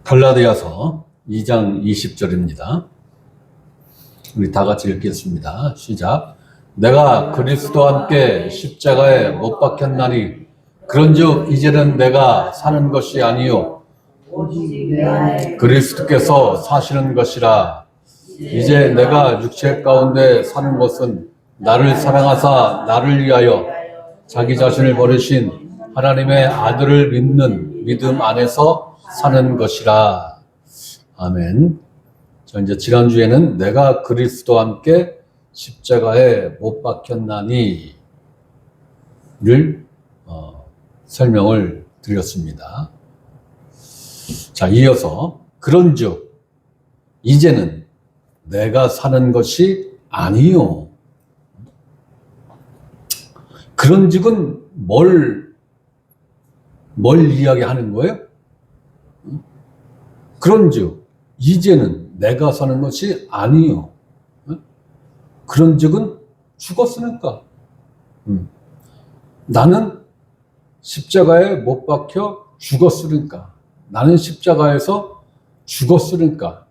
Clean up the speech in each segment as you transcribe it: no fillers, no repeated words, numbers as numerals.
갈라디아서 2장 20절입니다. 우리 다 같이 읽겠습니다. 시작. 내가 그리스도와 함께 십자가에 못 박혔나니 그런즉 이제는 내가 사는 것이 아니요 그리스도께서 사시는 것이라. 이제 내가 육체 가운데 사는 것은 나를 사랑하사 나를 위하여 자기 자신을 버리신 하나님의 아들을 믿는 믿음 안에서 사는 것이라. 아멘. 자, 이제 지난주에는 내가 그리스도와 함께 십자가에 못 박혔나니 를 설명을 드렸습니다. 자, 이어서 그런즉 이제는 내가 사는 것이 아니요. 그런즉은 뭘 이야기하는 거예요? 그런즉 이제는 내가 사는 것이 아니요. 그런즉은 죽었으니까. 나는 십자가에 못 박혀 죽었으니까. 나는 십자가에서 죽었으니까.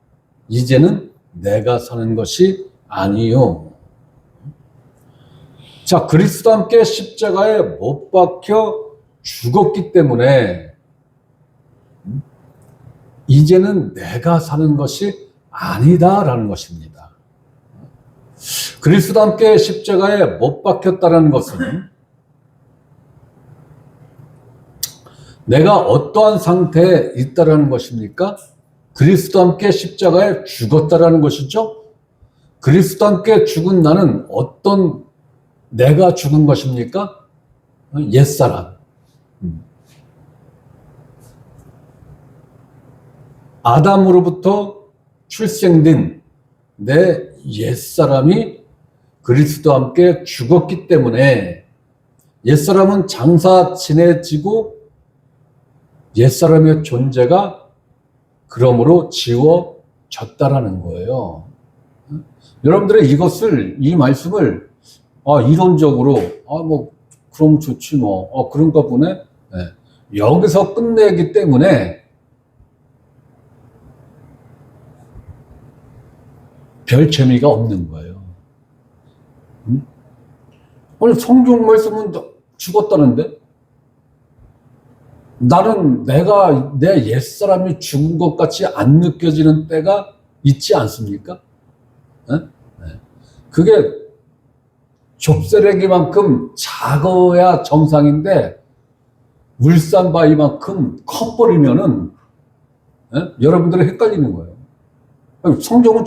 이제는 내가 사는 것이 아니요. 자, 그리스도와 함께 십자가에 못 박혀 죽었기 때문에 이제는 내가 사는 것이 아니다라는 것입니다. 그리스도와 함께 십자가에 못 박혔다는 것은 내가 어떠한 상태에 있다라는 것입니까? 그리스도와 함께 십자가에 죽었다라는 것이죠. 그리스도와 함께 죽은 나는 어떤 내가 죽은 것입니까? 옛사람. 아담으로부터 출생된 내 옛사람이 그리스도와 함께 죽었기 때문에 옛사람은 장사 지내지고 옛사람의 존재가 그러므로 지워졌다라는 거예요. 여러분들의 이 말씀을 이론적으로 그럼 좋지 그런가 보네. 네. 여기서 끝내기 때문에 별 재미가 없는 거예요. 오늘 성경 말씀은 죽었다는데 나는 내 옛사람이 죽은 것 같이 안 느껴지는 때가 있지 않습니까? 네? 그게 좁새레기만큼 작아야 정상인데 울산바위만큼 커버리면은 여러분들이 헷갈리는 거예요. 성경은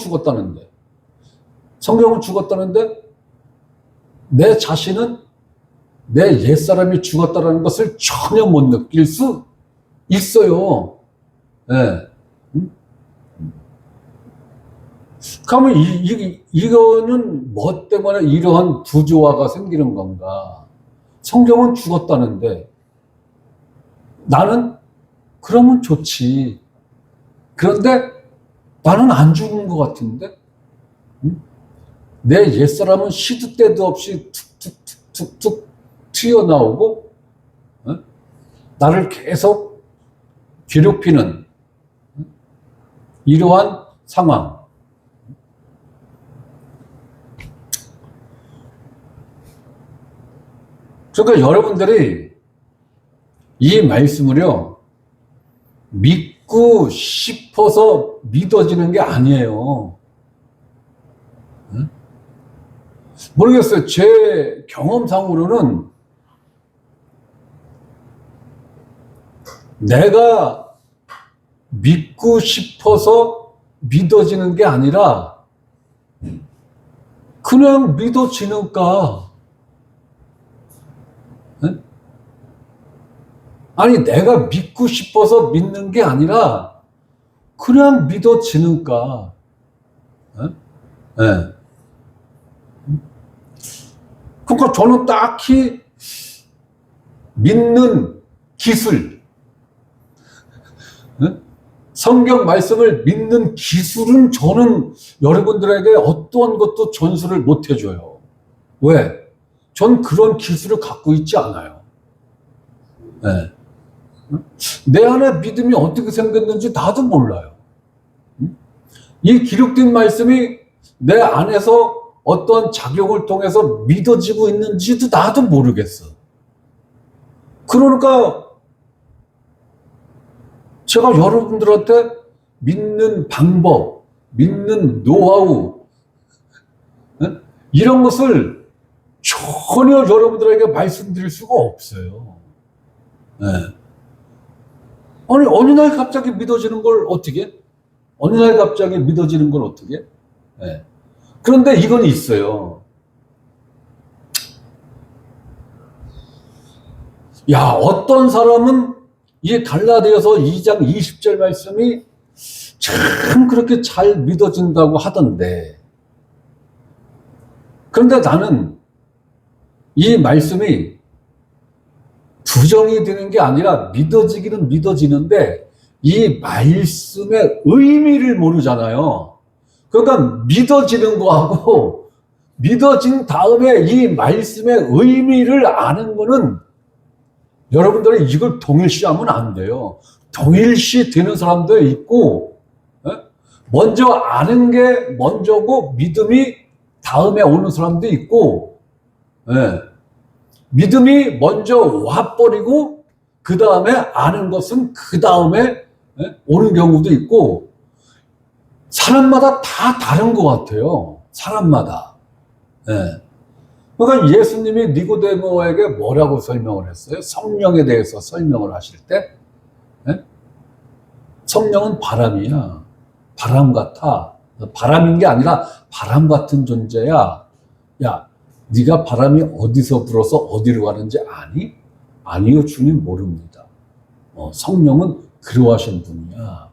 죽었다는데 내 자신은 내 옛사람이 죽었다는 것을 전혀 못 느낄 수 있어요. 네. 그러면 이거는 뭐 때문에 이러한 부조화가 생기는 건가? 성경은 죽었다는데 나는 그러면 좋지. 그런데 나는 안 죽은 것 같은데? 내 옛사람은 시도 때도 없이 툭툭툭툭 튀어나오고 나를 계속 괴롭히는 이러한 상황. 그러니까 여러분들이 이 말씀을요 믿고 싶어서 믿어지는 게 아니에요. 모르겠어요. 제 경험상으로는 내가 믿고 싶어서 믿어지는 게 아니라 그냥 믿어지니까. 아니, 내가 믿고 싶어서 믿는 게 아니라 그냥 믿어지니까. 네. 그러니까 저는 딱히 믿는 기술, 성경 말씀을 믿는 기술은 저는 여러분들에게 어떠한 것도 전수를 못 해줘요. 왜? 전 그런 기술을 갖고 있지 않아요. 네. 내 안에 믿음이 어떻게 생겼는지 나도 몰라요. 이 기록된 말씀이 내 안에서 어떤 작용을 통해서 믿어지고 있는지도 나도 모르겠어. 그러니까 제가 여러분들한테 믿는 방법, 믿는 노하우, 이런 것을 전혀 여러분들에게 말씀드릴 수가 없어요. 네. 아니, 어느 날 갑자기 믿어지는 걸 어떻게? 어느 날 갑자기 믿어지는 걸 어떻게? 네. 그런데 이건 있어요. 야, 어떤 사람은 이 갈라디아서 2장 20절 말씀이 참 그렇게 잘 믿어진다고 하던데, 그런데 나는 이 말씀이 부정이 되는 게 아니라 믿어지기는 믿어지는데 이 말씀의 의미를 모르잖아요. 그러니까 믿어지는 거하고 믿어진 다음에 이 말씀의 의미를 아는 거는 여러분들이 이걸 동일시하면 안 돼요. 동일시 되는 사람도 있고, 먼저 아는 게 먼저고 믿음이 다음에 오는 사람도 있고, 믿음이 먼저 와버리고 그 다음에 아는 것은 그 다음에 오는 경우도 있고, 사람마다 다 다른 것 같아요. 사람마다. 그러니까 예수님이 니고데모에게 뭐라고 설명을 했어요? 성령에 대해서 설명을 하실 때, 성령은 바람이야. 바람 같아. 바람인 게 아니라 바람 같은 존재야. 야, 네가 바람이 어디서 불어서 어디로 가는지 아니? 아니요, 주님 모릅니다. 성령은 그러하신 분이야.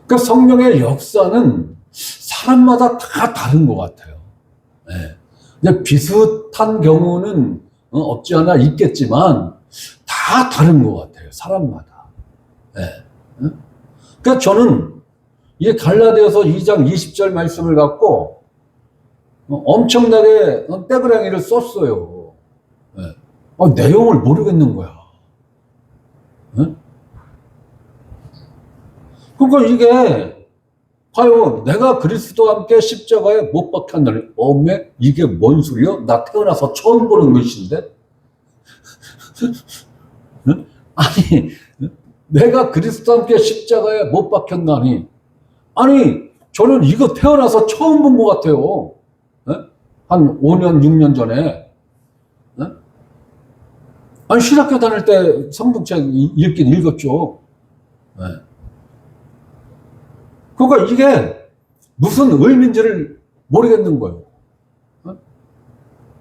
그 성령의 역사는 사람마다 다 다른 것 같아요. 네. 비슷한 경우는 없지 않아 있겠지만 다 다른 것 같아요. 사람마다. 네. 그러니까 저는 이 갈라디아서 2장 20절 말씀을 갖고 엄청나게 떼그랑이를 썼어요. 네. 내용을 모르겠는 거야. 네? 그러니까 이게 과연 내가 그리스도와 함께 십자가에 못 박혔나니, 이게 뭔 소리요? 나 태어나서 처음 보는 것인데? 아니, 내가 그리스도와 함께 십자가에 못 박혔나니, 아니, 저는 이거 태어나서 처음 본 것 같아요. 한 5년, 6년 전에. 아니, 신학교 다닐 때 성경책 읽긴 읽었죠. 그러니까 이게 무슨 의미인지를 모르겠는 거예요.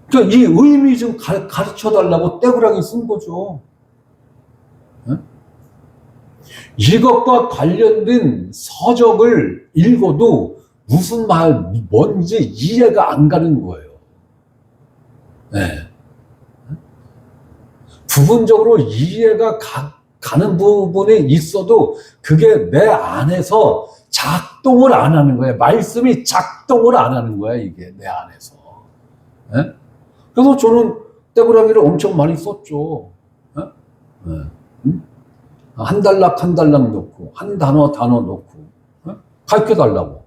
그러니까 이 의미 좀 가르쳐 달라고 떼구랑이 쓴 거죠. 이것과 관련된 서적을 읽어도 무슨 말, 뭔지 이해가 안 가는 거예요. 부분적으로 이해가 가는 부분이 있어도 그게 내 안에서 작동을 안 하는 거예요. 말씀이 작동을 안 하는 거야, 이게 내 안에서. 그래서 저는 떼구랑이를 엄청 많이 썼죠. 한 단락 한 단락 넣고, 한 단어 단어 넣고, 가르쳐 달라고.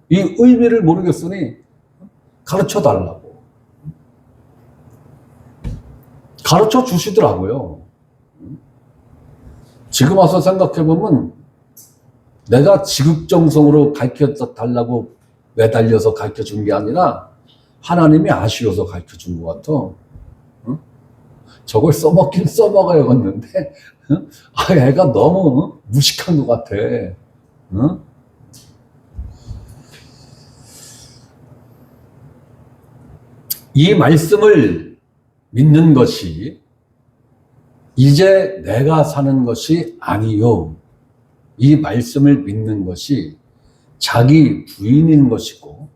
이 의미를 모르겠으니 가르쳐 달라고. 가르쳐 주시더라고요. 지금 와서 생각해보면 내가 지극정성으로 가르쳐 달라고 매달려서 가르쳐 준 게 아니라 하나님이 아쉬워서 가르쳐 준 것 같아. 저걸 써먹긴 써먹어야겠는데 애가 너무 무식한 것 같아. 이 말씀을 믿는 것이 이제 내가 사는 것이 아니요. 이 말씀을 믿는 것이 자기 부인인 것이고,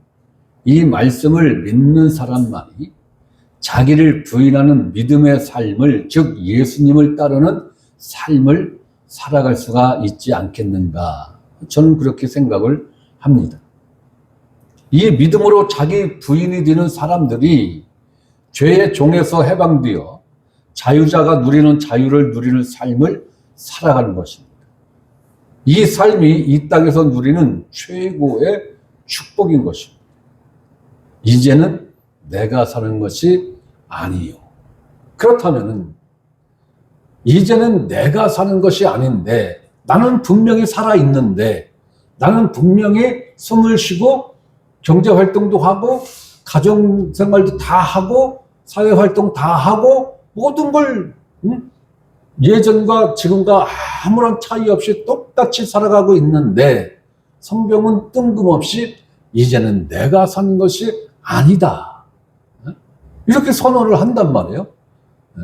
이 말씀을 믿는 사람만이 자기를 부인하는 믿음의 삶을, 즉 예수님을 따르는 삶을 살아갈 수가 있지 않겠는가. 저는 그렇게 생각을 합니다. 이 믿음으로 자기 부인이 되는 사람들이 죄의 종에서 해방되어 자유자가 누리는 자유를 누리는 삶을 살아가는 것입니다. 이 삶이 이 땅에서 누리는 최고의 축복인 것입니다. 이제는 내가 사는 것이 아니요. 그렇다면 이제는 내가 사는 것이 아닌데, 나는 분명히 살아있는데, 나는 분명히 숨을 쉬고 경제활동도 하고 가정생활도 다 하고 사회활동 다 하고 모든 걸 예전과 지금과 아무런 차이 없이 똑같이 살아가고 있는데, 성경은 뜬금없이 이제는 내가 산 것이 아니다, 이렇게 선언을 한단 말이에요.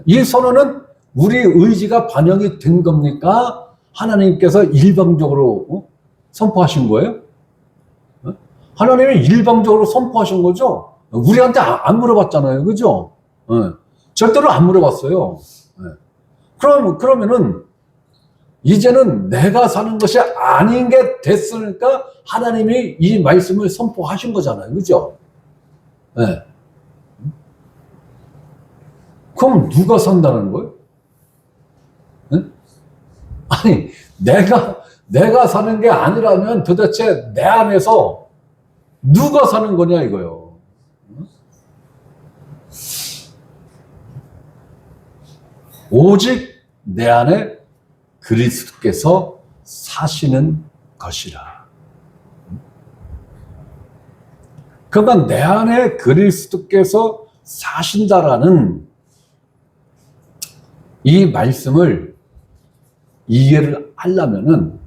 이 선언은 우리 의지가 반영이 된 겁니까? 하나님께서 일방적으로 선포하신 거예요? 하나님이 일방적으로 선포하신 거죠? 우리한테 안 물어봤잖아요. 그죠? 절대로 안 물어봤어요. 그러면은 이제는 내가 사는 것이 아닌 게 됐으니까 하나님이 이 말씀을 선포하신 거잖아요. 그죠? 그럼 누가 산다는 거예요? 아니, 내가 사는 게 아니라면 도대체 내 안에서 누가 사는 거냐 이거요. 오직 내 안에 그리스도께서 사시는 것이라. 그러니까 내 안에 그리스도께서 사신다라는 이 말씀을 이해를 하려면은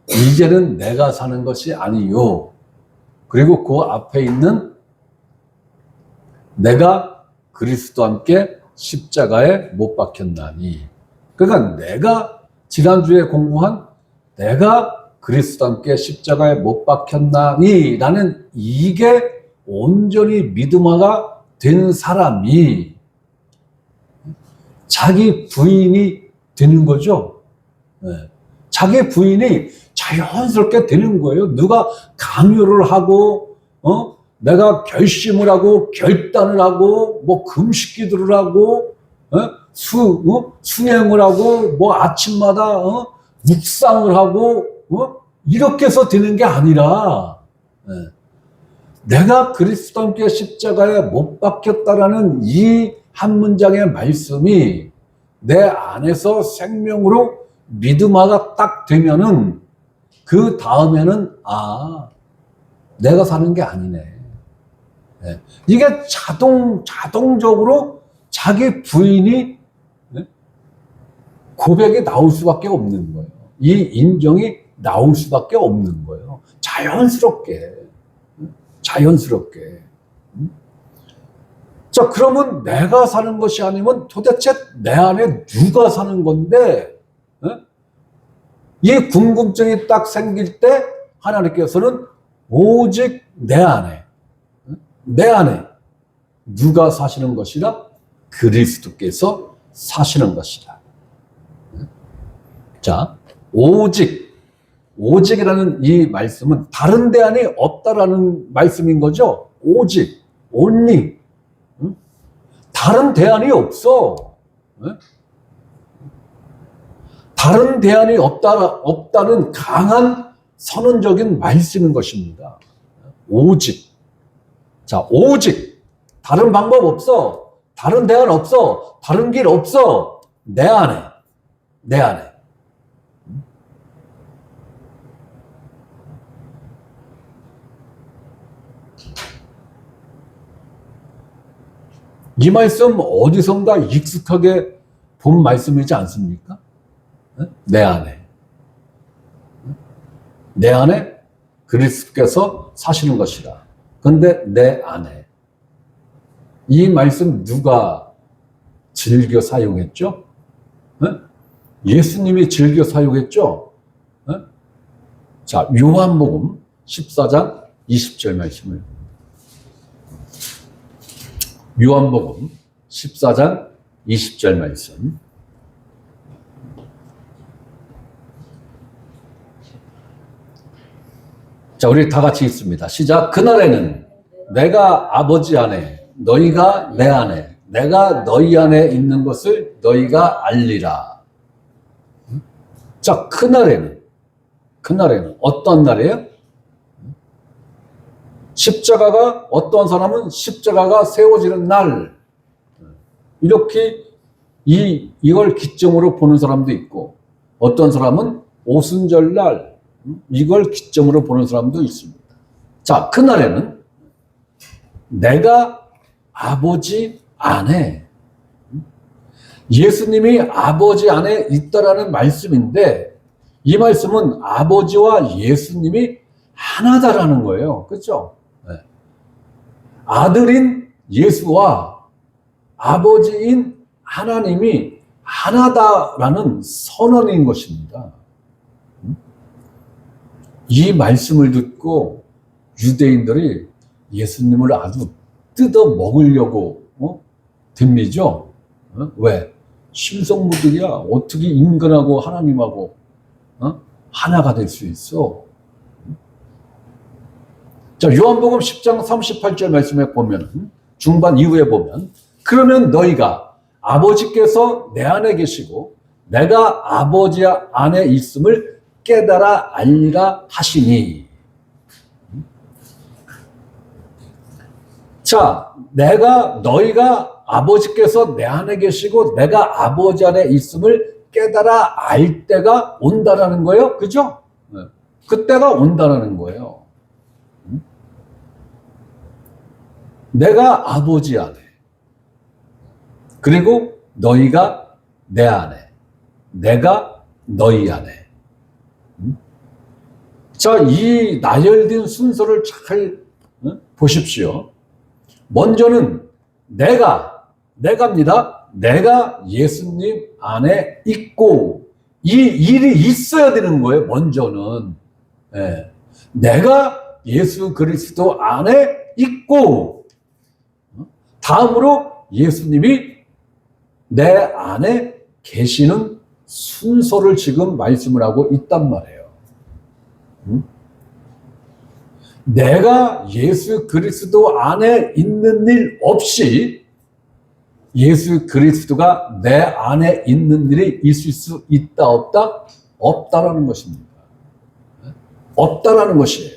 이제는 내가 사는 것이 아니요. 그리고 그 앞에 있는 내가 그리스도와 함께 십자가에 못 박혔나니. 그러니까 내가 지난주에 공부한 내가 그리스도와 함께 십자가에 못 박혔나니 라는 이게 온전히 믿음화가 된 사람이 자기 부인이 되는 거죠. 자기 부인이 자연스럽게 되는 거예요. 누가 강요를 하고, 내가 결심을 하고, 결단을 하고, 뭐 금식 기도를 하고, 수행을 하고, 뭐 아침마다 묵상을 하고, 이렇게 해서 되는 게 아니라, 내가 그리스도와 함께 십자가에 못 박혔다라는 이 한 문장의 말씀이 내 안에서 생명으로 믿음화가 딱 되면은 그 다음에는 내가 사는 게 아니네. 이게 자동적으로 자기 부인이 고백이 나올 수밖에 없는 거예요. 이 인정이 나올 수밖에 없는 거예요. 자연스럽게. 자, 그러면 내가 사는 것이 아니면 도대체 내 안에 누가 사는 건데, 이 궁금증이 딱 생길 때 하나님께서는 오직 내 안에 누가 사시는 것이라? 그리스도께서 사시는 것이라. 자, 오직이라는 이 말씀은 다른 대안이 없다라는 말씀인 거죠. 오직, only. 다른 대안이 없어. 다른 대안이 없다는 강한 선언적인 말씀인 것입니다. 오직. 자, 오직. 다른 방법 없어. 다른 대안 없어. 다른 길 없어. 내 안에. 이 말씀 어디선가 익숙하게 본 말씀이지 않습니까? 내 안에 그리스도께서 사시는 것이라. 그런데 내 안에 이 말씀 누가 즐겨 사용했죠? 예수님이 즐겨 사용했죠? 자, 요한복음 14장 20절 말씀을, 요한복음 14장 20절 말씀. 자, 우리 다 같이 읽습니다. 시작. 그날에는 내가 아버지 안에, 너희가 내 안에, 내가 너희 안에 있는 것을 너희가 알리라. 자, 그날에는 어떤 날이에요? 십자가가, 어떤 사람은 십자가가 세워지는 날, 이렇게 이걸 기점으로 보는 사람도 있고, 어떤 사람은 오순절 날, 이걸 기점으로 보는 사람도 있습니다. 자, 그날에는 내가 아버지 안에, 예수님이 아버지 안에 있다라는 말씀인데, 이 말씀은 아버지와 예수님이 하나다라는 거예요. 그렇죠? 네. 아들인 예수와 아버지인 하나님이 하나다라는 선언인 것입니다. 이 말씀을 듣고 유대인들이 예수님을 아주 뜯어 먹으려고 듭니죠. 왜? 신성모들이야 어떻게 인간하고 하나님하고 하나가 될 수 있어? 자, 요한복음 10장 38절 말씀에 보면, 중반 이후에 보면, 그러면 너희가 아버지께서 내 안에 계시고 내가 아버지 안에 있음을 깨달아 알리라 하시니. 자, 너희가 아버지께서 내 안에 계시고 내가 아버지 안에 있음을 깨달아 알 때가 온다라는 거예요. 그죠? 그때가 온다라는 거예요. 내가 아버지 안에, 그리고 너희가 내 안에, 내가 너희 안에. 자, 이 나열된 순서를 잘 보십시오. 먼저는 내가입니다. 내가 예수님 안에 있고, 이 일이 있어야 되는 거예요. 먼저는. 네. 내가 예수 그리스도 안에 있고, 다음으로 예수님이 내 안에 계시는 순서를 지금 말씀을 하고 있단 말이에요. 내가 예수 그리스도 안에 있는 일 없이 예수 그리스도가 내 안에 있는 일이 있을 수 있다 없다? 없다라는 것입니다. 없다라는 것이에요.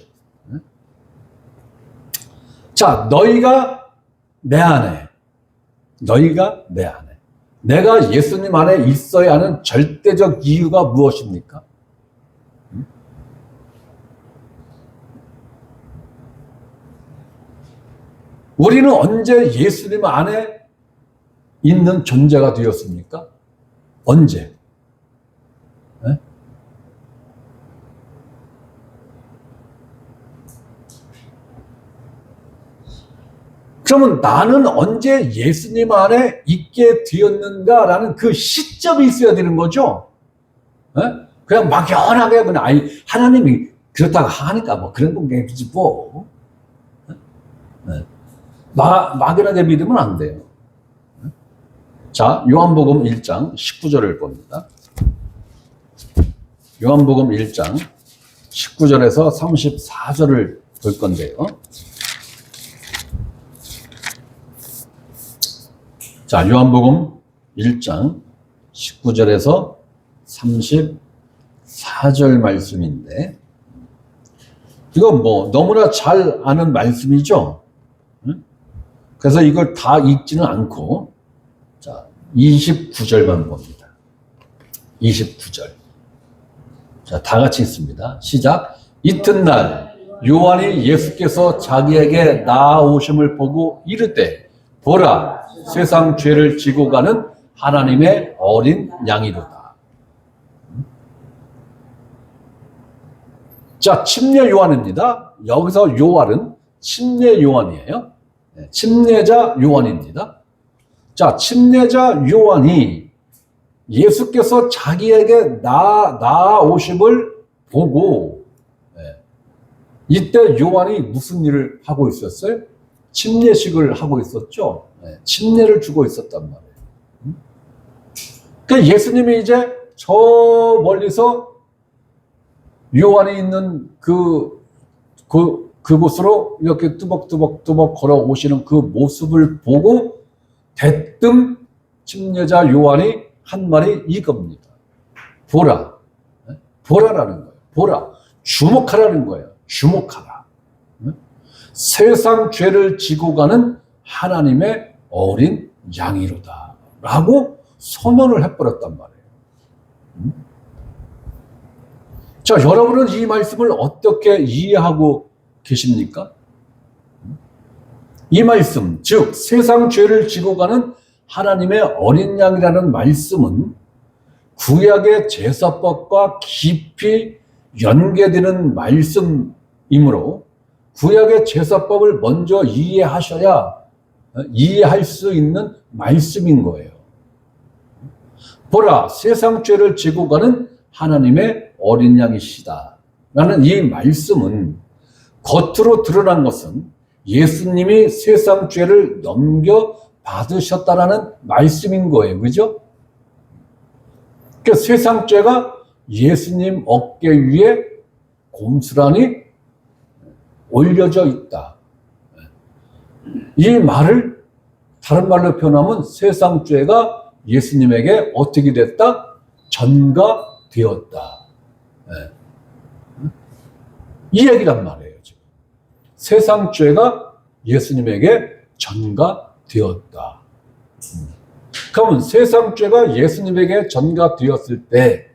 자, 너희가 내 안에, 내가 예수님 안에 있어야 하는 절대적 이유가 무엇입니까? 우리는 언제 예수님 안에 있는 존재가 되었습니까? 언제? 네? 그러면 나는 언제 예수님 안에 있게 되었는가라는 그 시점이 있어야 되는 거죠. 네? 그냥 막연하게 그냥 하나님이 그렇다고 하니까 뭐 그런 건겠지 뭐. 네. 막연하게 믿으면 안 돼요. 자, 요한복음 1장 19절을 봅니다. 요한복음 1장 19절에서 34절을 볼 건데요. 자, 요한복음 1장 19절에서 34절 말씀인데, 이건 뭐 너무나 잘 아는 말씀이죠. 그래서 이걸 다 읽지는 않고, 자, 29절만 봅니다. 29절. 자, 다 같이 읽습니다. 시작. 이튿날 요한이 예수께서 자기에게 나아오심을 보고 이르되, 보라, 세상 죄를 지고 가는 하나님의 어린 양이로다. 자, 침례 요한입니다. 여기서 요한은 침례 요한이에요. 침례자 요한입니다. 자, 침례자 요한이 예수께서 자기에게 나아오심을 보고, 이때 요한이 무슨 일을 하고 있었어요? 침례식을 하고 있었죠. 침례를 주고 있었단 말이에요. 그러니까 예수님이 이제 저 멀리서 요한이 있는 그곳으로 이렇게 뚜벅뚜벅 걸어오시는 그 모습을 보고 대뜸 침례자 요한이 한 말이 이겁니다. 보라. 보라라는 거예요. 보라. 주목하라는 거예요. 주목하라. 세상 죄를 지고 가는 하나님의 어린 양이로다. 라고 선언을 해버렸단 말이에요. 자, 여러분은 이 말씀을 어떻게 이해하고 계십니까? 이 말씀, 즉 세상 죄를 지고 가는 하나님의 어린 양이라는 말씀은 구약의 제사법과 깊이 연계되는 말씀이므로 구약의 제사법을 먼저 이해하셔야 이해할 수 있는 말씀인 거예요. 보라, 세상 죄를 지고 가는 하나님의 어린 양이시다 라는 이 말씀은 겉으로 드러난 것은 예수님이 세상 죄를 넘겨받으셨다라는 말씀인 거예요. 그죠? 그러니까 세상 죄가 예수님 어깨 위에 곰스란히 올려져 있다. 이 말을 다른 말로 표현하면 세상 죄가 예수님에게 어떻게 됐다? 전가되었다. 이 얘기란 말이에요. 지금. 세상 죄가 예수님에게 전가되었다. 그러면 세상 죄가 예수님에게 전가되었을 때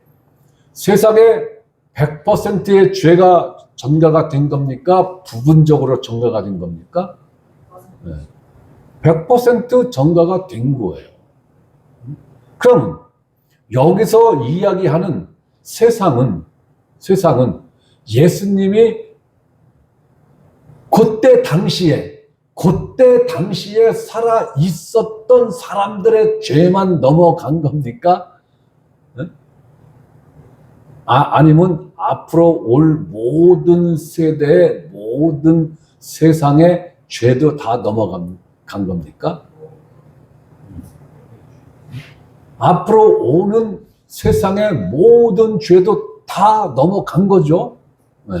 세상의 100%의 죄가 전가가 된 겁니까? 부분적으로 전가가 된 겁니까? 100% 전가가 된 거예요. 그럼 여기서 이야기하는 세상은 예수님이 그때 당시에 살아 있었던 사람들의 죄만 넘어간 겁니까? 아니면 앞으로 올 모든 세대의 모든 세상의 죄도 다 넘어간 겁니까? 앞으로 오는 세상의 모든 죄도 다 넘어간 거죠. 네.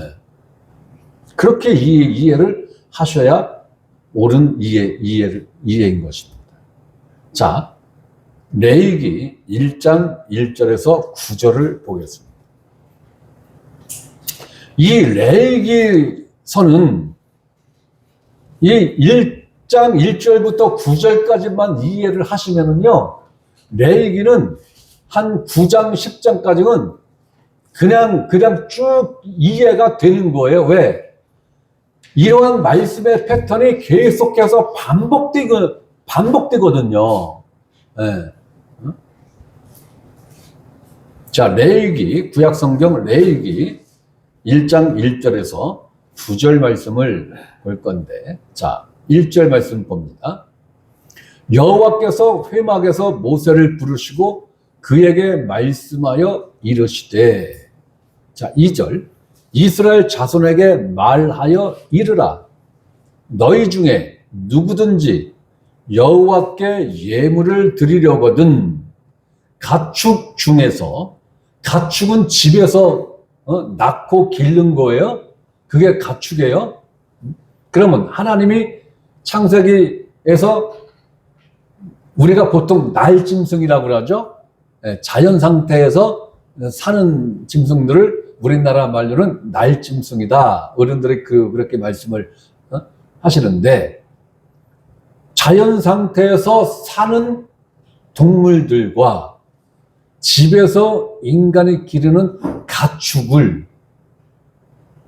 그렇게 이해를 하셔야 옳은 이해인 것입니다. 자, 레위기 1장 1절에서 9절을 보겠습니다. 이 레위기서는 이 1장 1절부터 9절까지만 이해를 하시면은요, 레위기는 한 9장 10장까지는 그냥 쭉 이해가 되는 거예요. 왜? 이러한 말씀의 패턴이 계속해서 반복되거든요. 네. 자, 레위기, 구약성경 레위기 1장 1절에서 9절 말씀을 볼 건데, 자, 1절 말씀 봅니다. 여호와께서 회막에서 모세를 부르시고 그에게 말씀하여 이르시되, 자, 2절, 이스라엘 자손에게 말하여 이르라. 너희 중에 누구든지 여호와께 예물을 드리려거든 가축 중에서, 가축은 집에서 낳고 기른 거예요. 그게 가축이에요. 그러면 하나님이 창세기에서 우리가 보통 날짐승이라고 그러죠. 자연 상태에서 사는 짐승들을 우리나라 말로는 날짐승이다. 어른들이 그렇게 말씀을 하시는데, 자연 상태에서 사는 동물들과 집에서 인간이 기르는 가축을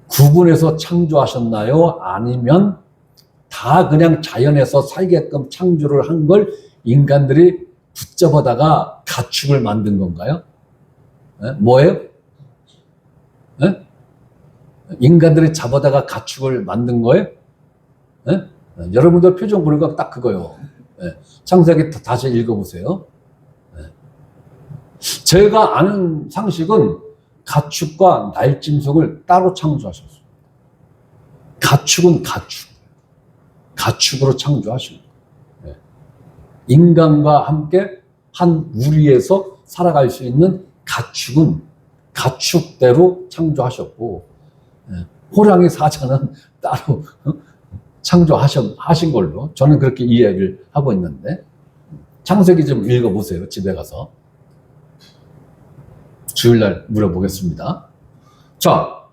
구분해서 창조하셨나요? 아니면 다 그냥 자연에서 살게끔 창조를 한 걸 인간들이 붙잡아다가 가축을 만든 건가요? 뭐예요? 인간들이 잡아다가 가축을 만든 거예요? 여러분들 표정 보니까 딱 그거요. 창세기 다시 읽어보세요. 제가 아는 상식은 가축과 날짐승을 따로 창조하셨어요. 가축은 가축으로 창조하신 거예요. 인간과 함께 한 우리에서 살아갈 수 있는 가축은 가축대로 창조하셨고, 호랑이 사자는 따로 창조하신 걸로 저는 그렇게 이해를 하고 있는데, 창세기 좀 읽어보세요. 집에 가서. 주일날 물어보겠습니다. 자,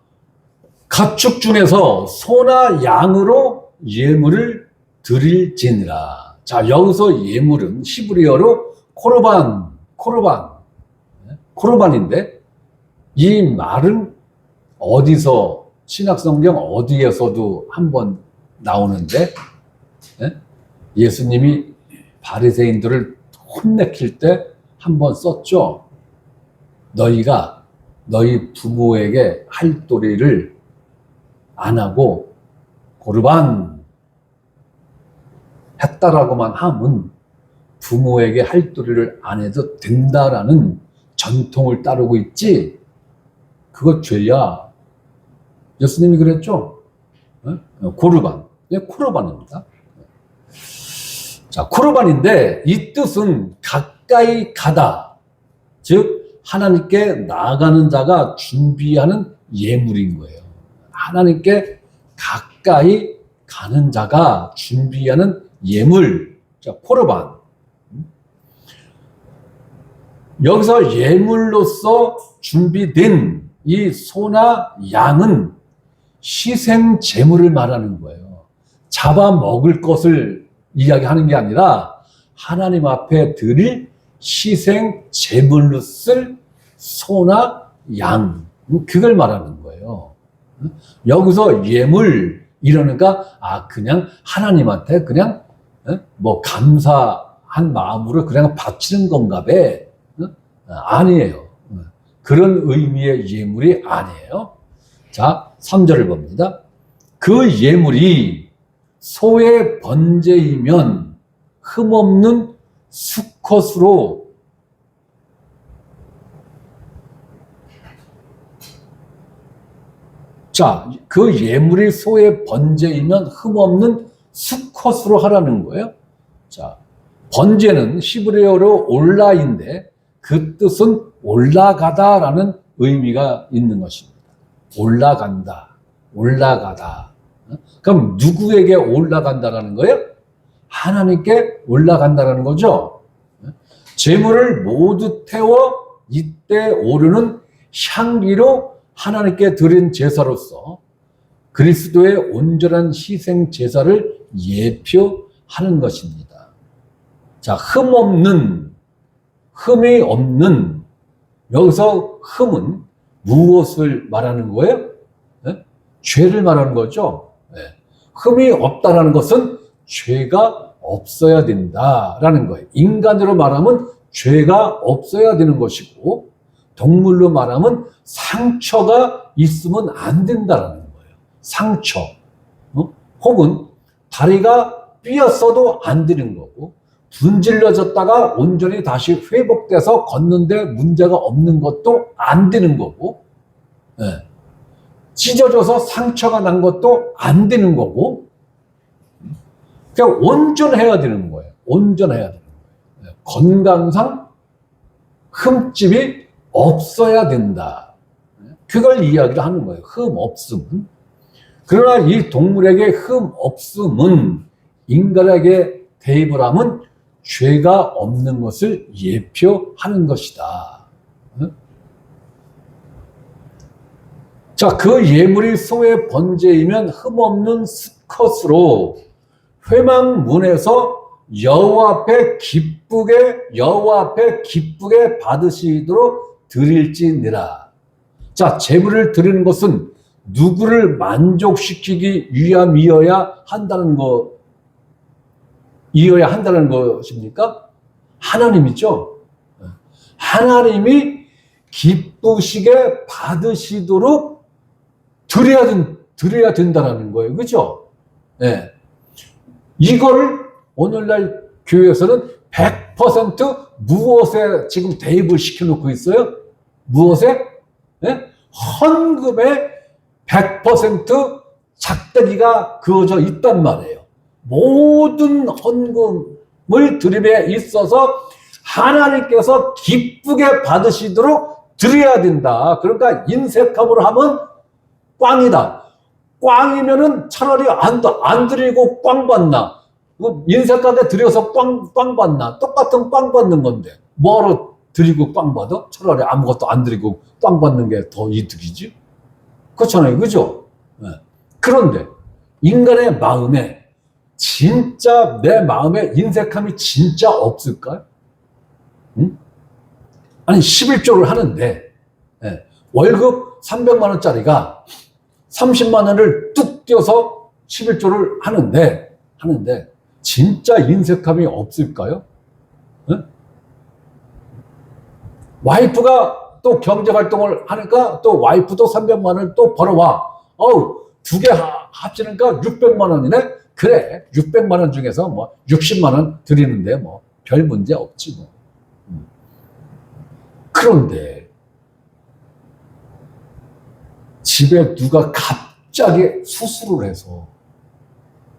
가축 중에서 소나 양으로 예물을 드릴지니라. 자, 여기서 예물은 히브리어로 코르반인데 이 말은 어디서 신약성경 어디에서도 한번 나오는데 예수님이 바리새인들을 혼내킬 때 한번 썼죠. 너희가 너희 부모에게 할 도리를 안 하고 고르반 했다라고만 하면 부모에게 할 도리를 안 해도 된다라는 전통을 따르고 있지. 그거 죄야. 예수님이 그랬죠. 고르반. 코르반입니다. 자, 코르반인데 이 뜻은 가까이 가다. 즉 하나님께 나아가는 자가 준비하는 예물인 거예요. 하나님께 가까이 가는 자가 준비하는 예물. 자, 코르반. 여기서 예물로서 준비된 이 소나 양은 희생 제물을 말하는 거예요. 잡아먹을 것을 이야기하는 게 아니라 하나님 앞에 드릴 희생 제물로 쓸 소나 양, 그걸 말하는 거예요. 여기서 예물 이러니까 그냥 하나님한테 그냥 뭐 감사한 마음으로 그냥 바치는 건가 봐. 아니에요. 그런 의미의 예물이 아니에요. 자, 3절을 봅니다. 그 예물이 소의 번제이면 흠없는 수컷으로 자, 그 예물이 소의 번제이면 흠없는 수컷으로 하라는 거예요. 자, 번제는 히브리어로 올라인데 그 뜻은 올라가다라는 의미가 있는 것입니다. 올라간다, 올라가다. 그럼 누구에게 올라간다라는 거예요? 하나님께 올라간다라는 거죠. 제물을 모두 태워 이때 오르는 향기로 하나님께 드린 제사로서 그리스도의 온전한 희생 제사를 예표하는 것입니다. 자, 흠이 없는, 여기서 흠은 무엇을 말하는 거예요? 죄를 말하는 거죠. 흠이 없다라는 것은 죄가 없어야 된다라는 거예요. 인간으로 말하면 죄가 없어야 되는 것이고, 동물로 말하면 상처가 있으면 안 된다라는 거예요. 상처. 혹은 다리가 삐었어도 안 되는 거고, 분질러졌다가 온전히 다시 회복돼서 걷는데 문제가 없는 것도 안 되는 거고, 찢어져서 상처가 난 것도 안 되는 거고, 그냥 온전해야 되는 거예요. 온전해야 되는 거예요. 건강상 흠집이 없어야 된다. 그걸 이야기를 하는 거예요. 흠 없음은. 그러나 이 동물에게 흠 없음은 인간에게 대입을 하면 죄가 없는 것을 예표하는 것이다. 자, 그 예물이 소의 번제이면 흠없는 수컷으로 회막문에서 여호와 앞에 기쁘게 받으시도록 드릴지니라. 자, 제물을 드리는 것은 누구를 만족시키기 위함이어야 한다는 것입니까? 하나님이죠. 하나님이 기쁘시게 받으시도록 드려야 된다는 거예요. 그죠? 네. 이걸 오늘날 교회에서는 100% 무엇에 지금 대입을 시켜놓고 있어요? 무엇에? 네? 헌금에 100% 작대기가 그어져 있단 말이에요. 모든 헌금을 드림에 있어서 하나님께서 기쁘게 받으시도록 드려야 된다. 그러니까 인색함으로 하면 꽝이다. 꽝이면은 차라리 안 드리고 꽝 받나. 인쇄가게 들여서 꽝 받나? 똑같은 꽝 받는 건데 뭐하러 드리고 꽝 받아? 차라리 아무것도 안 드리고 꽝 받는 게 더 이득이지. 그렇잖아요, 그죠? 네. 그런데 인간의 마음에 진짜 내 마음에 인색함이 진짜 없을까요? 응? 아니 11조를 하는데 네. 월급 300만 원짜리가 30만 원을 뚝 떼어서 11조를 하는데 진짜 인색함이 없을까요? 네? 와이프가 또 경제활동을 하니까 또 와이프도 300만 원을 또 벌어와. 두 개 합치니까 600만 원이네? 그래, 600만 원 중에서 뭐 60만 원 드리는데 뭐 별 문제 없지 뭐. 그런데 집에 누가 갑자기 수술을 해서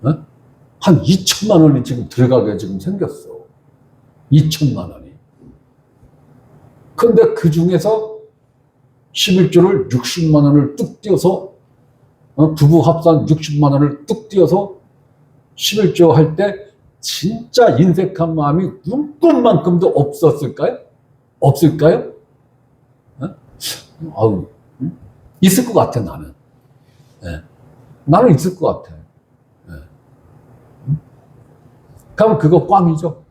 한 2천만 원이 지금 들어가게 지금 생겼어. 2천만 원이. 근데 그 중에서 11조를 60만 원을 뚝 떼어서 부부 합산 60만 원을 뚝 떼어서 11조 할 때 진짜 인색한 마음이 눈꽃만큼도 없었을까요? 없을까요? 아우, 있을 것 같아 나는. 네. 나는 있을 것 같아. 네. 그럼 그거 꽝이죠.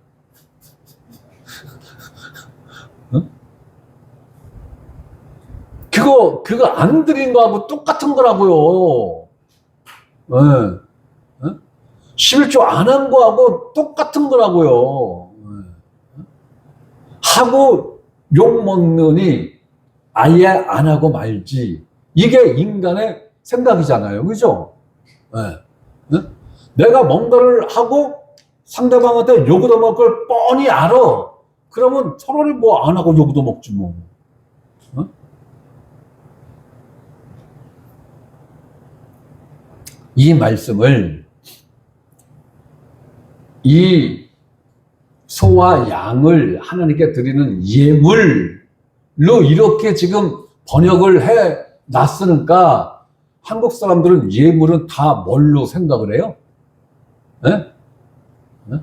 그거 안 드린 거하고 똑같은 거라고요. 네. 11조 안 한 거하고 똑같은 거라고요. 하고 욕먹느니 아예 안 하고 말지. 이게 인간의 생각이잖아요. 그죠? 네. 내가 뭔가를 하고 상대방한테 욕을 얻을 걸 뻔히 알아. 그러면 차라리 뭐 안 하고 욕도 먹지 뭐. 이 말씀을 이 소와 양을 하나님께 드리는 예물로 이렇게 지금 번역을 해 놨으니까 한국 사람들은 예물은 다 뭘로 생각을 해요? 네? 네?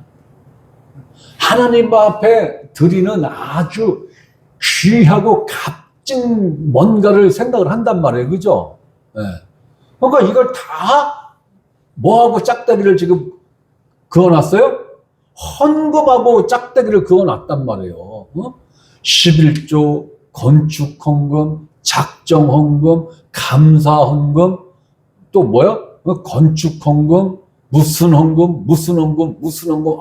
하나님 앞에 드리는 아주 귀하고 값진 뭔가를 생각을 한단 말이에요. 그죠? 네. 그러니까 이걸 다 뭐하고 짝대기를 지금 그어놨어요? 헌금하고 짝대기를 그어놨단 말이에요. 11조, 건축헌금, 작정헌금, 감사헌금, 또 뭐야? 건축헌금, 무슨 헌금,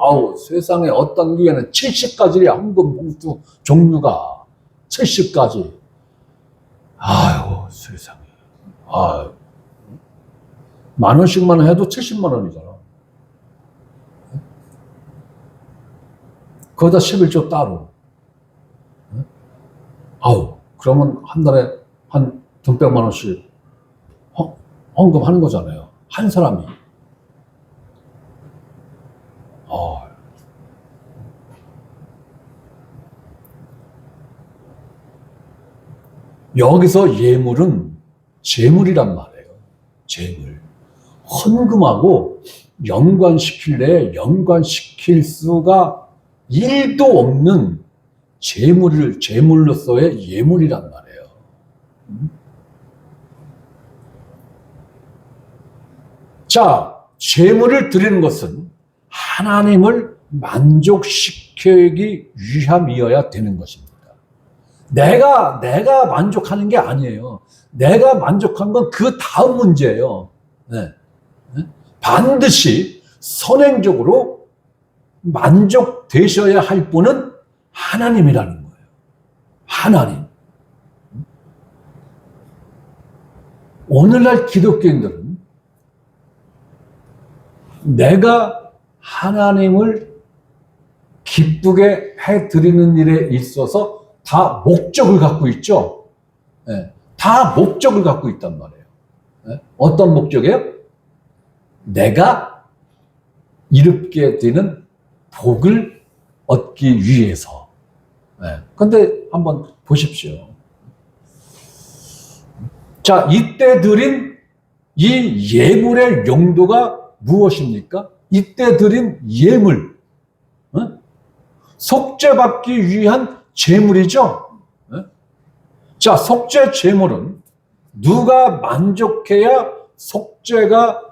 아우, 세상에 어떤 교회는 70가지의 헌금 봉투 종류가 70가지. 아유, 세상에. 아유. 10,000원씩만 해도 70만 원이잖아. 거기다 11조 따로. 아우, 그러면 한 달에 한 200만 원씩 헌금하는 거잖아요. 한 사람이. 여기서 예물은 재물이란 말이에요. 재물. 헌금하고 연관시킬 수가 1도 없는 재물로서의 예물이란 말이에요. 자, 재물을 드리는 것은 하나님을 만족시키기 위함이어야 되는 것입니다. 내가 만족하는 게 아니에요. 내가 만족한 건 그 다음 문제예요. 네. 반드시 선행적으로 만족되셔야 할 분은 하나님이라는 거예요. 하나님. 오늘날 기독교인들은 내가 하나님을 기쁘게 해드리는 일에 있어서 다 목적을 갖고 있죠. 네. 다 목적을 갖고 있단 말이에요. 네. 어떤 목적이에요? 내가 이롭게 되는 복을 얻기 위해서. 근데 한번 보십시오. 자, 이때 드린 이 예물의 용도가 무엇입니까? 이때 드린 예물, 속죄받기 위한 제물이죠. 자, 속죄 제물은 누가 만족해야 속죄가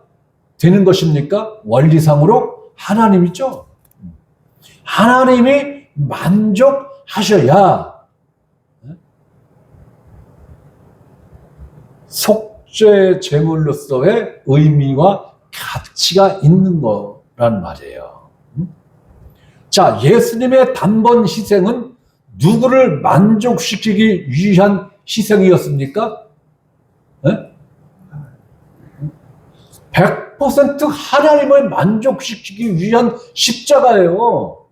되는 것입니까? 원리상으로 하나님이죠. 하나님이 만족하셔야 속죄 제물로서의 의미와 가치가 있는 거란 말이에요. 자, 예수님의 단번 희생은 누구를 만족시키기 위한 희생이었습니까? 100% 하나님을 만족시키기 위한 십자가예요.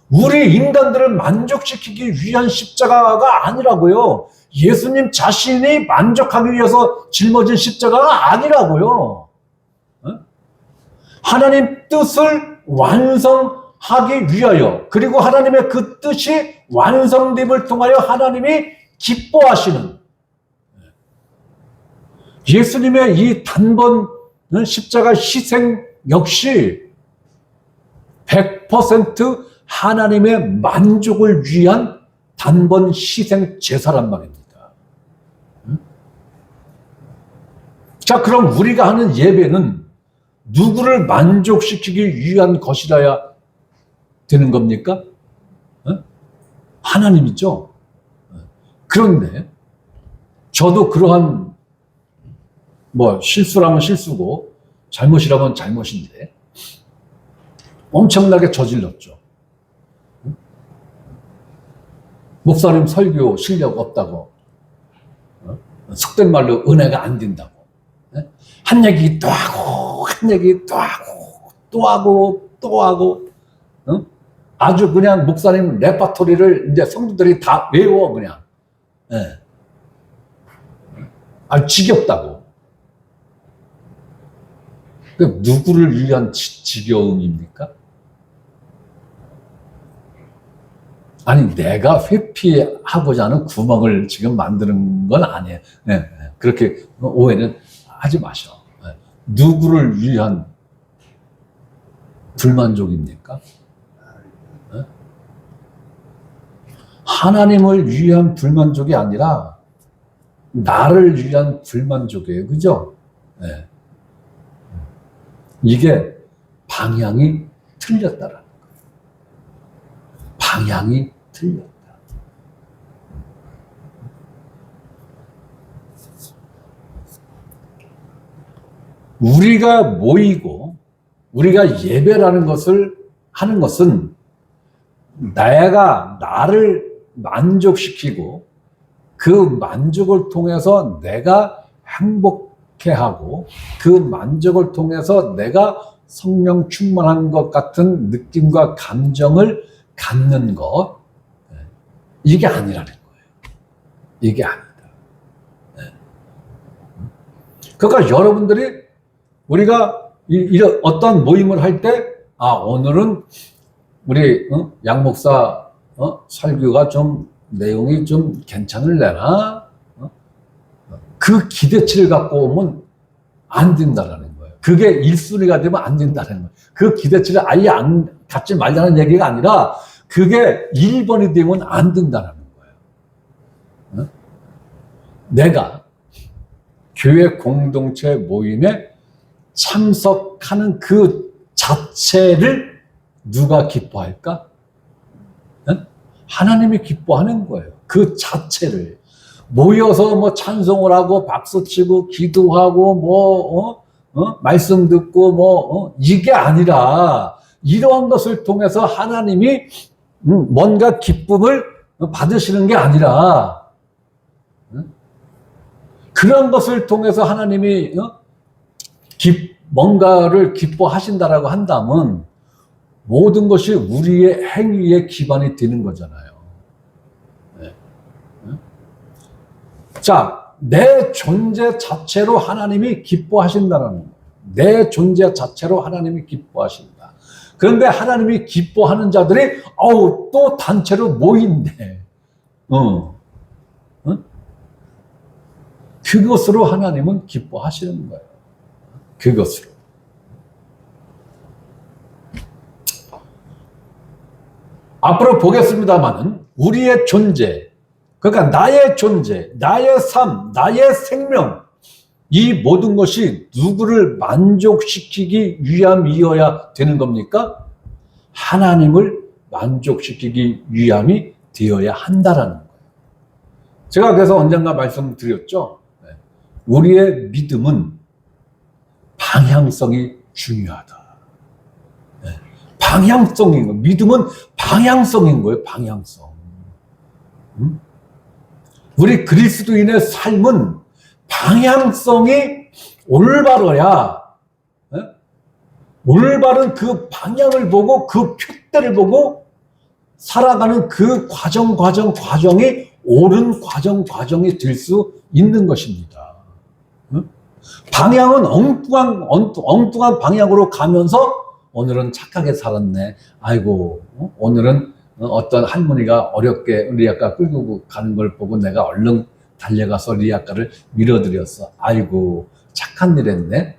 우리 인간들을 만족시키기 위한 십자가가 아니라고요. 예수님 자신이 만족하기 위해서 짊어진 십자가가 아니라고요. 하나님 뜻을 완성하기 위하여, 그리고 하나님의 그 뜻이 완성됨을 통하여 하나님이 기뻐하시는 예수님의 이 단번 십자가 희생 역시 100% 하나님의 만족을 위한 단번 희생 제사란 말입니다. 자, 그럼 우리가 하는 예배는 누구를 만족시키기 위한 것이라야 되는 겁니까? 하나님이죠. 그런데 저도 그러한 실수라면 실수고 잘못이라면 잘못인데 엄청나게 저질렀죠. 목사님 설교 실력 없다고, 속된 말로 은혜가 안 된다고, 한 얘기 또 하고 한 얘기 또 하고 또 하고 또 하고, 아주 그냥 목사님 레파토리를 이제 성도들이 다 외워 그냥. 아주 지겹다고. 누구를 위한 지겨움입니까? 아니, 내가 회피하고자 하는 구멍을 지금 만드는 건 아니에요. 그렇게 오해는 하지 마셔. 누구를 위한 불만족입니까? 하나님을 위한 불만족이 아니라 나를 위한 불만족이에요. 그죠? 이게 방향이 틀렸다라는 거예요. 방향이 틀렸다. 우리가 모이고 우리가 예배라는 것을 하는 것은 내가 나를 만족시키고 그 만족을 통해서 내가 행복해하고 그 만족을 통해서 내가 성령 충만한 것 같은 느낌과 감정을 갖는 것, 이게 아니라는 거예요. 이게 아니다. 그러니까 여러분들이 우리가 이런 어떤 모임을 할 때, 오늘은 우리 양 목사 설교가 좀 내용이 좀 괜찮을래나? 그 기대치를 갖고 오면 안 된다라는 거예요. 그게 1순위가 되면 안 된다는 거예요. 그 기대치를 아예 안 갖지 말자는 얘기가 아니라 그게 1번이 되면 안 된다는 거예요. 내가 교회 공동체 모임에 참석하는 그 자체를 누가 기뻐할까? 하나님이 기뻐하는 거예요. 그 자체를. 모여서 찬송을 하고 박수치고 기도하고 말씀 듣고 이게 아니라 이러한 것을 통해서 하나님이 뭔가 기쁨을 받으시는 게 아니라 그런 것을 통해서 하나님이 뭔가를 기뻐하신다라고 한다면 모든 것이 우리의 행위에 기반이 되는 거잖아요. 자, 내 존재 자체로 하나님이 기뻐하신다는 거예요. 내 존재 자체로 하나님이 기뻐하신다. 그런데 하나님이 기뻐하는 자들이 또 단체로 모인대. 그것으로 하나님은 기뻐하시는 거예요. 그것으로. 앞으로 보겠습니다만은 우리의 존재, 그러니까 나의 존재, 나의 삶, 나의 생명, 이 모든 것이 누구를 만족시키기 위함이어야 되는 겁니까? 하나님을 만족시키기 위함이 되어야 한다라는 거예요. 제가 그래서 언젠가 말씀드렸죠. 우리의 믿음은 방향성이 중요하다. 방향성인 거예요. 믿음은 방향성인 거예요. 방향성. 우리 그리스도인의 삶은 방향성이 올바라야, 올바른 그 방향을 보고 그 표대를 보고 살아가는 그 과정이 옳은 과정이 될 수 있는 것입니다. 방향은 엉뚱한 방향으로 가면서 오늘은 착하게 살았네. 아이고, 오늘은 어떤 할머니가 어렵게 리아카 끌고 가는 걸 보고 내가 얼른 달려가서 리아카를 밀어드렸어. 아이고, 착한 일 했네.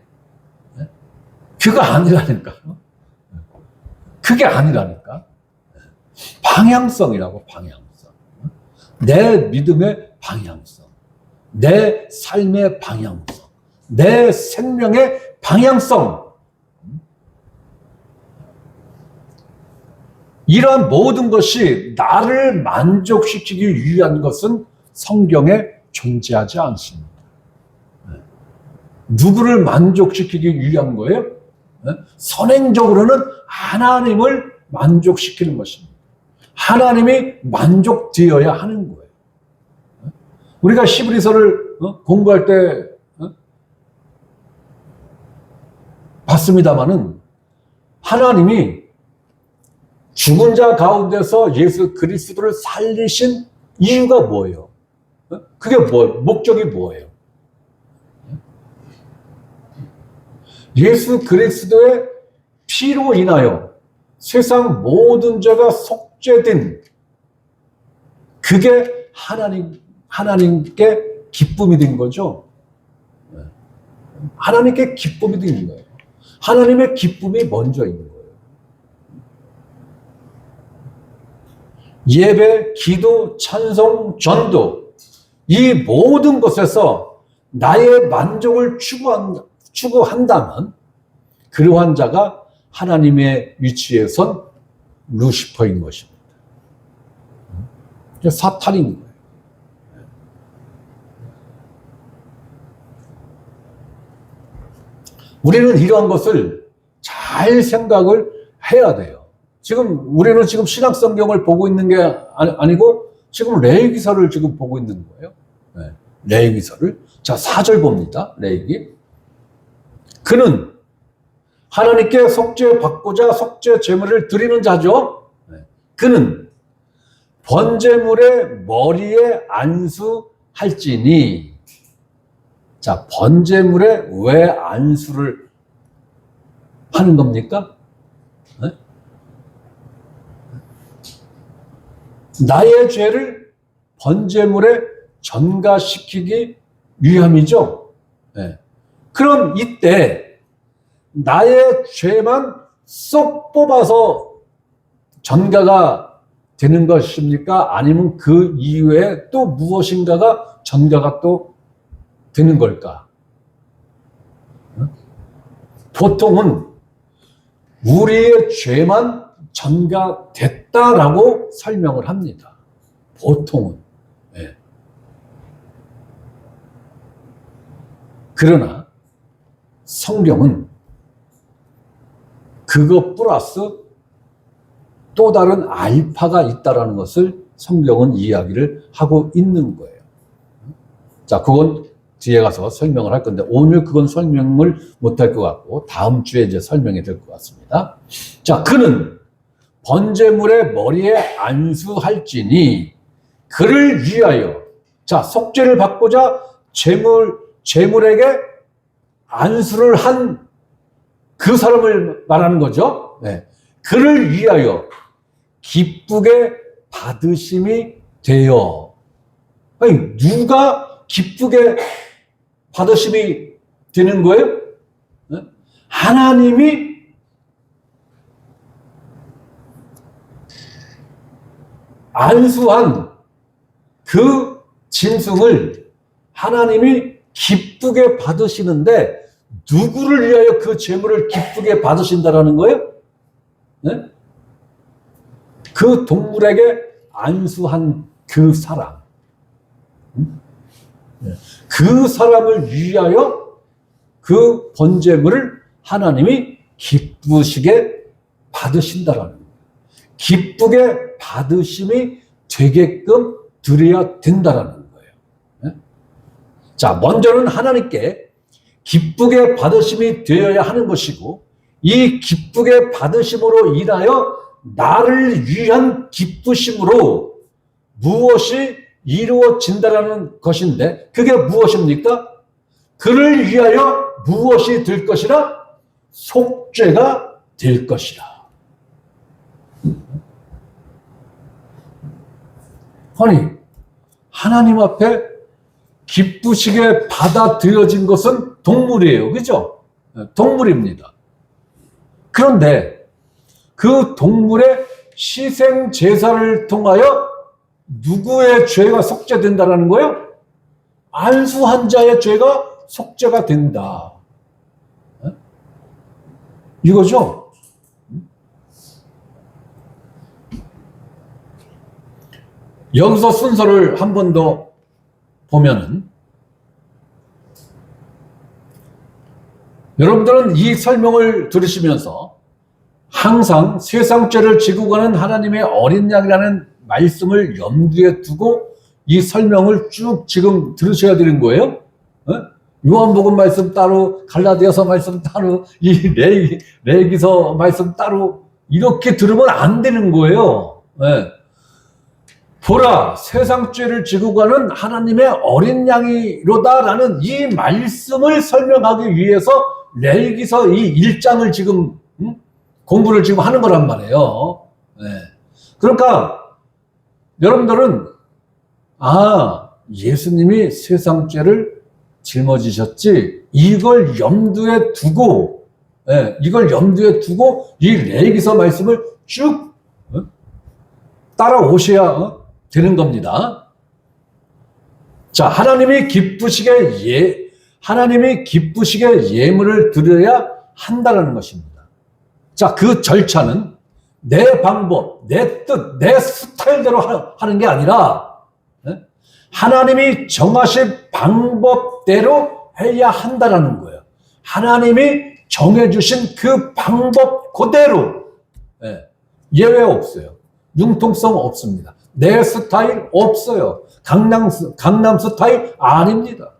그거 아니라니까. 그게 아니라니까. 방향성이라고, 방향성. 내 믿음의 방향성. 내 삶의 방향성. 내 생명의 방향성. 이러한 모든 것이 나를 만족시키기 위한 것은 성경에 존재하지 않습니다. 누구를 만족시키기 위한 거예요? 선행적으로는 하나님을 만족시키는 것입니다. 하나님이 만족되어야 하는 거예요. 우리가 히브리서를 공부할 때 봤습니다마는 하나님이 죽은 자 가운데서 예수 그리스도를 살리신 이유가 뭐예요? 그게 목적이 뭐예요? 예수 그리스도의 피로 인하여 세상 모든 죄가 속죄된 그게 하나님께 기쁨이 된 거죠. 하나님께 기쁨이 된 거예요. 하나님의 기쁨이 먼저인 거예요. 예배, 기도, 찬송, 전도, 이 모든 것에서 나의 만족을 추구한다면 그러한 자가 하나님의 위치에 선 루시퍼인 것입니다. 사탄인 거예요. 우리는 이러한 것을 잘 생각을 해야 돼요. 우리는 지금 신약 성경을 보고 있는 게 아니고 지금 레위기서를 지금 보고 있는 거예요. 레위기서를. 자, 4절 봅니다. 레위기. 그는 하나님께 속죄 받고자 속죄 제물을 드리는 자죠. 그는 번제물의 머리에 안수할지니. 자, 번제물에 왜 안수를 하는 겁니까? 나의 죄를 번제물에 전가시키기 위함이죠. 그럼 이때 나의 죄만 쏙 뽑아서 전가가 되는 것입니까? 아니면 그 이외에 또 무엇인가가 전가가 또 되는 걸까? 보통은 우리의 죄만 전가됐다라고 설명을 합니다. 보통은. 그러나 성경은 그것 플러스 또 다른 알파가 있다는 것을 성경은 이야기를 하고 있는 거예요. 자, 그건 뒤에 가서 설명을 할 건데 오늘 그건 설명을 못할 것 같고 다음 주에 이제 설명이 될 것 같습니다. 자, 그는 번제물의 머리에 안수할지니 그를 위하여. 자, 속죄를 받고자 제물에게 안수를 한 그 사람을 말하는 거죠. 그를 위하여 기쁘게 받으심이 되어. 아니, 누가 기쁘게 받으심이 되는 거예요? 하나님이 안수한 그 짐승을 하나님이 기쁘게 받으시는데 누구를 위하여 그 제물을 기쁘게 받으신다라는 거예요? 네? 그 동물에게 안수한 그 사람, 그 사람을 위하여 그 번제물을 하나님이 기쁘시게 받으신다라는 거예요. 기쁘게 받으심이 되게끔 드려야 된다라는 거예요. 자, 먼저는 하나님께 기쁘게 받으심이 되어야 하는 것이고, 이 기쁘게 받으심으로 인하여 나를 위한 기쁘심으로 무엇이 이루어진다라는 것인데, 그게 무엇입니까? 그를 위하여 무엇이 될 것이라? 속죄가 될 것이라. 아니, 하나님 앞에 기쁘시게 받아들여진 것은 동물이에요. 그죠? 동물입니다. 그런데 그 동물의 희생 제사를 통하여 누구의 죄가 속죄된다는 거예요? 안수한 자의 죄가 속죄가 된다. 이거죠? 여기서 순서를 한 번 더 보면은, 여러분들은 이 설명을 들으시면서 항상 세상죄를 지고 가는 하나님의 어린 양이라는 말씀을 염두에 두고 이 설명을 쭉 지금 들으셔야 되는 거예요. 요한복음 말씀 따로, 갈라디아서 말씀 따로, 이 레위기서 말씀 따로 이렇게 들으면 안 되는 거예요. 보라, 세상 죄를 지고 가는 하나님의 어린 양이로다라는 이 말씀을 설명하기 위해서 레위기서 이 1장을 지금 공부를 지금 하는 거란 말이에요. 그러니까 여러분들은 예수님이 세상 죄를 짊어지셨지, 이걸 염두에 두고 이 레위기서 말씀을 쭉 따라오셔야 되는 겁니다. 자, 하나님이 기쁘시게 예물을 드려야 한다는 것입니다. 자, 그 절차는 내 방법, 내 뜻, 내 스타일대로 하는 게 아니라 하나님이 정하신 방법대로 해야 한다는 거예요. 하나님이 정해주신 그 방법 그대로, 예외 없어요. 융통성 없습니다. 내 스타일 없어요. 강남 스타일 아닙니다.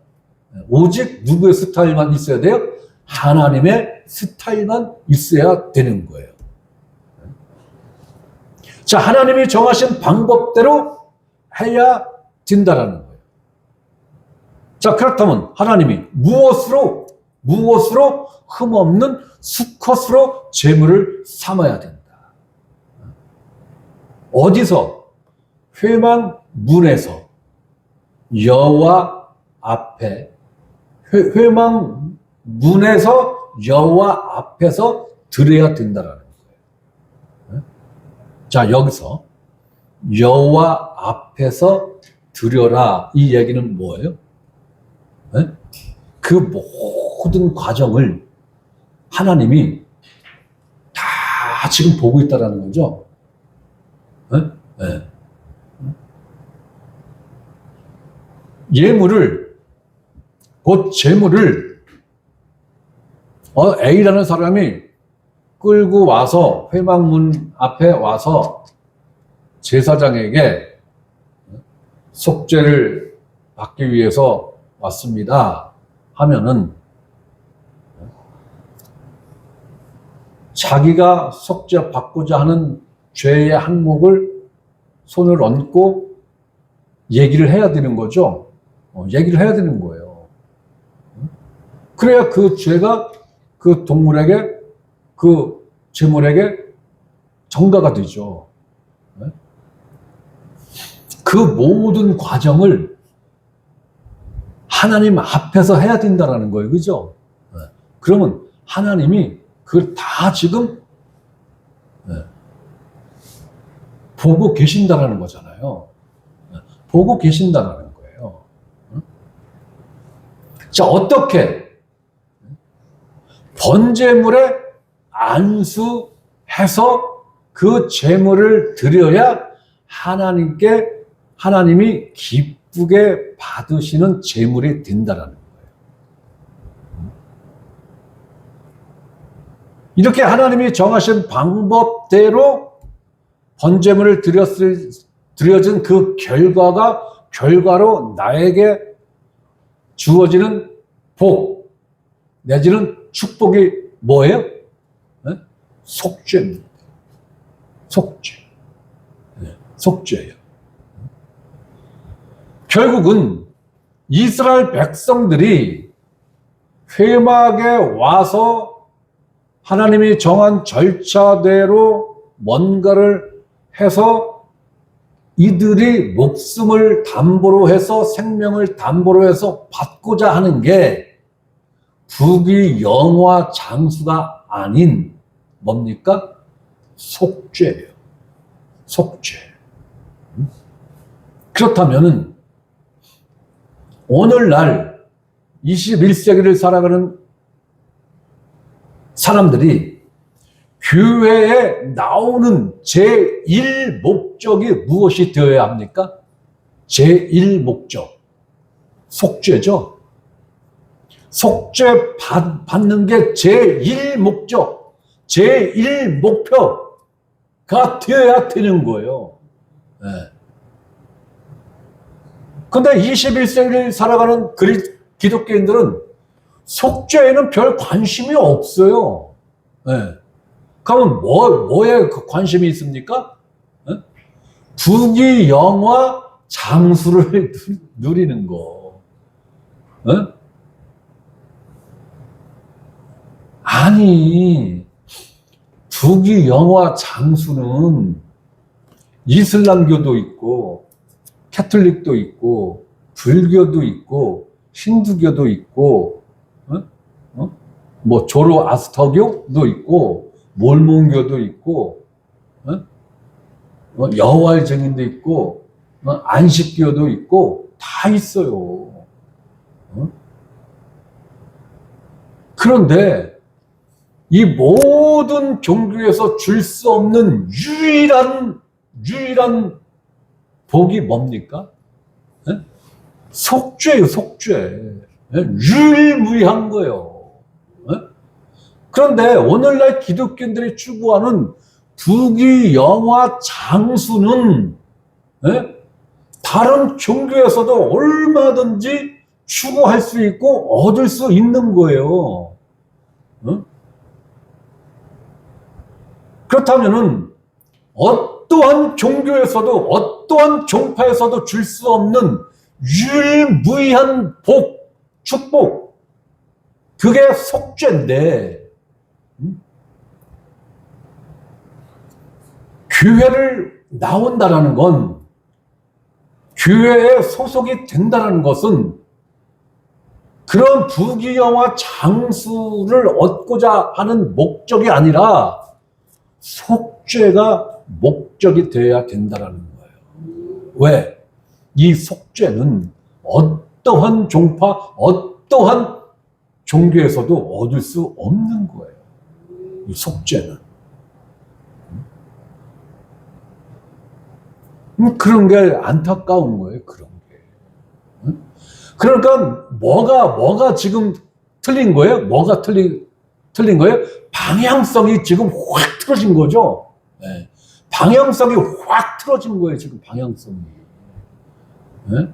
오직 누구의 스타일만 있어야 돼요? 하나님의 스타일만 있어야 되는 거예요. 자, 하나님이 정하신 방법대로 해야 된다라는 거예요. 자, 그렇다면 하나님이 무엇으로 흠없는 수컷으로 제물을 삼아야 된다. 어디서? 회망문에서 여호와 앞에, 회망문에서 여호와 앞에서 드려야 된다라는 거예요. 자, 여기서 여호와 앞에서 드려라, 이 얘기는 뭐예요? 그 모든 과정을 하나님이 다 지금 보고 있다라는 거죠. 예물을, 곧 제물을 A라는 사람이 끌고 와서 회막문 앞에 와서 제사장에게 속죄를 받기 위해서 왔습니다 하면은, 자기가 속죄 받고자 하는 죄의 항목을 손을 얹고 얘기를 해야 되는 거죠. 얘기를 해야 되는 거예요. 그래야 그 죄가 그 동물에게, 그 제물에게 전가가 되죠. 그 모든 과정을 하나님 앞에서 해야 된다는 거예요. 그죠? 그러면 하나님이 그걸 다 지금 보고 계신다라는 거잖아요. 보고 계신다라는 거예요. 자, 어떻게 번제물에 안수해서 그 제물을 드려야 하나님이 기쁘게 받으시는 제물이 된다라는 거예요. 이렇게 하나님이 정하신 방법대로 번제물을 드려진 그 결과로 나에게 주어지는 복 내지는 축복이 뭐예요? 네? 속죄입니다. 속죄. 네, 속죄예요. 결국은 이스라엘 백성들이 회막에 와서 하나님이 정한 절차대로 뭔가를 해서 이들이 목숨을 담보로 해서 생명을 담보로 해서 받고자 하는 게 부귀 영화 장수가 아닌 뭡니까? 속죄예요. 속죄. 그렇다면은 오늘날 21세기를 살아가는 사람들이 교회에 나오는 제1 목적이 무엇이 되어야 합니까? 제1 목적. 속죄죠. 속죄 받는 게 제1 목적, 제1 목표가 되어야 되는 거예요. 네. 근데 21세기를 살아가는 기독교인들은 속죄에는 별 관심이 없어요. 네. 그러면 뭐에 관심이 있습니까? 네? 부귀 영화 장수를 누리는 거. 네? 아니, 부귀 영화 장수는 이슬람교도 있고 캐톨릭도 있고 불교도 있고 힌두교도 있고 뭐 조로아스터교도 있고 몰몬교도 있고 여호와의 증인도 있고 안식교도 있고 다 있어요. 그런데 이 모든 종교에서 줄 수 없는 유일한 복이 뭡니까? 속죄예요, 속죄. 유일무이한 거예요. 그런데 오늘날 기독교인들이 추구하는 부귀 영화 장수는 다른 종교에서도 얼마든지 추구할 수 있고 얻을 수 있는 거예요. 그렇다면은 어떠한 종교에서도 어떠한 종파에서도 줄 수 없는 유일무이한 복, 축복, 그게 속죄인데 교회를 나온다라는 건, 교회에 소속이 된다는 것은 그런 부귀영화 장수를 얻고자 하는 목적이 아니라 속죄가 목적이 되어야 된다는 거예요. 왜? 이 속죄는 어떠한 종파, 어떠한 종교에서도 얻을 수 없는 거예요. 이 속죄는. 그런 게 안타까운 거예요. 그런 게. 그러니까 뭐가 지금 틀린 거예요? 뭐가 틀린 거예요? 방향성이 지금 확 틀어진 거죠. 네. 방향성이 확 틀어진 거예요. 지금 방향성이. 네?